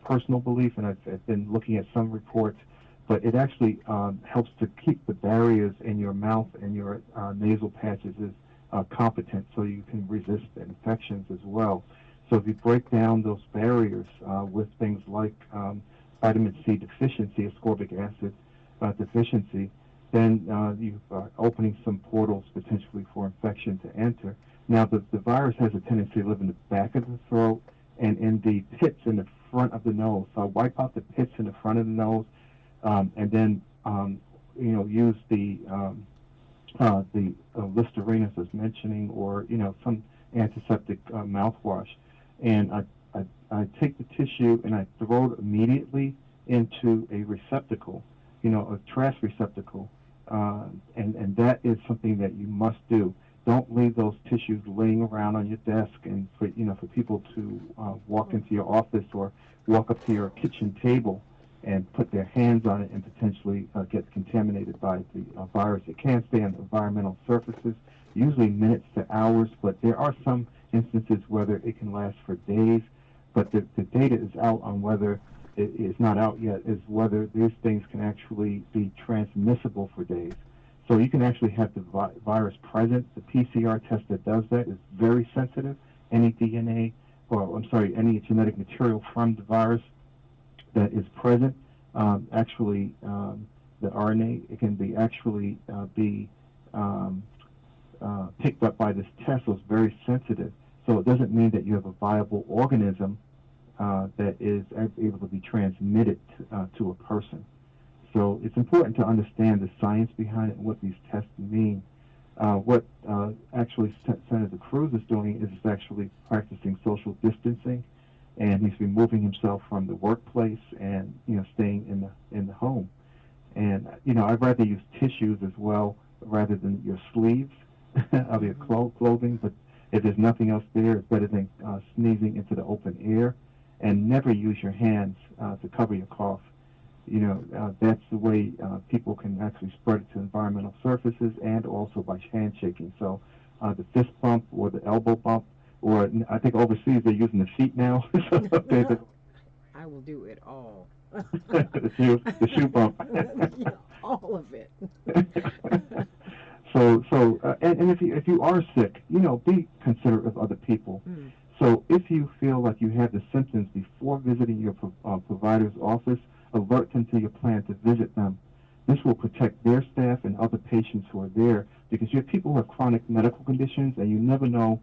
personal belief, and I've been looking at some reports, but it actually helps to keep the barriers in your mouth and your nasal patches competent, so you can resist infections as well. So if you break down those barriers with things like vitamin C deficiency, ascorbic acid deficiency, then you're opening some portals potentially for infection to enter. Now, the virus has a tendency to live in the back of the throat and in the pits in the front of the nose. So I wipe out the pits in the front of the nose, and then use the Listerine, as I was mentioning, or some antiseptic mouthwash, and I take the tissue and I throw it immediately into a receptacle, a trash receptacle, and that is something that you must do. don't leave those tissues laying around on your desk, and for people to walk into your office or walk up to your kitchen table and put their hands on it and potentially get contaminated by the virus. It can stay on environmental surfaces, usually minutes to hours, but there are some instances whether it can last for days. But the data is out on whether it is not out yet, is whether these things can actually be transmissible for days. So you can actually have the virus present. The PCR test that does that is very sensitive. Any DNA, any genetic material from the virus that is present, the RNA, it can be actually picked up by this test, so it's very sensitive. So it doesn't mean that you have a viable organism that is able to be transmitted to a person. So it's important to understand the science behind it and what these tests mean. What actually Senator Cruz is doing is actually practicing social distancing, and he's removing himself from the workplace and staying in the home. And I'd rather use tissues as well rather than your sleeves of your clothing. But if there's nothing else there, it's better than sneezing into the open air. And never use your hands to cover your cough. That's the way people can actually spread it to environmental surfaces and also by handshaking. So the fist bump or the elbow bump, or I think overseas they're using the feet now. I will do it all. the shoe bump. Yeah, all of it. And if you are sick, be considerate of other people. So if you feel like you have the symptoms before visiting your provider's office, alert them to your plan to visit them. This will protect their staff and other patients who are there, because you have people who have chronic medical conditions, and you never know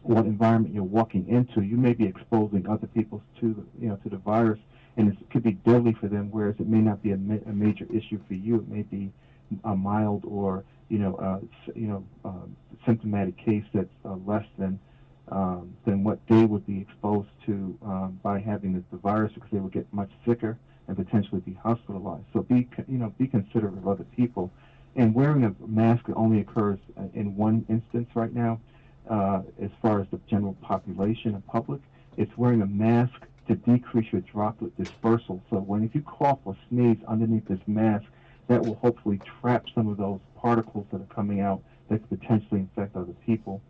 what environment you're walking into. You may be exposing other people to the virus, and it could be deadly for them. Whereas it may not be a major issue for you. It may be a mild or symptomatic case that's less than what they would be exposed to by having the virus, because they would get much sicker and potentially be hospitalized. So be considerate of other people. And wearing a mask only occurs in one instance right now, as far as the general population and public. It's wearing a mask to decrease your droplet dispersal. So if you cough or sneeze underneath this mask, that will hopefully trap some of those particles that are coming out that could potentially infect other people.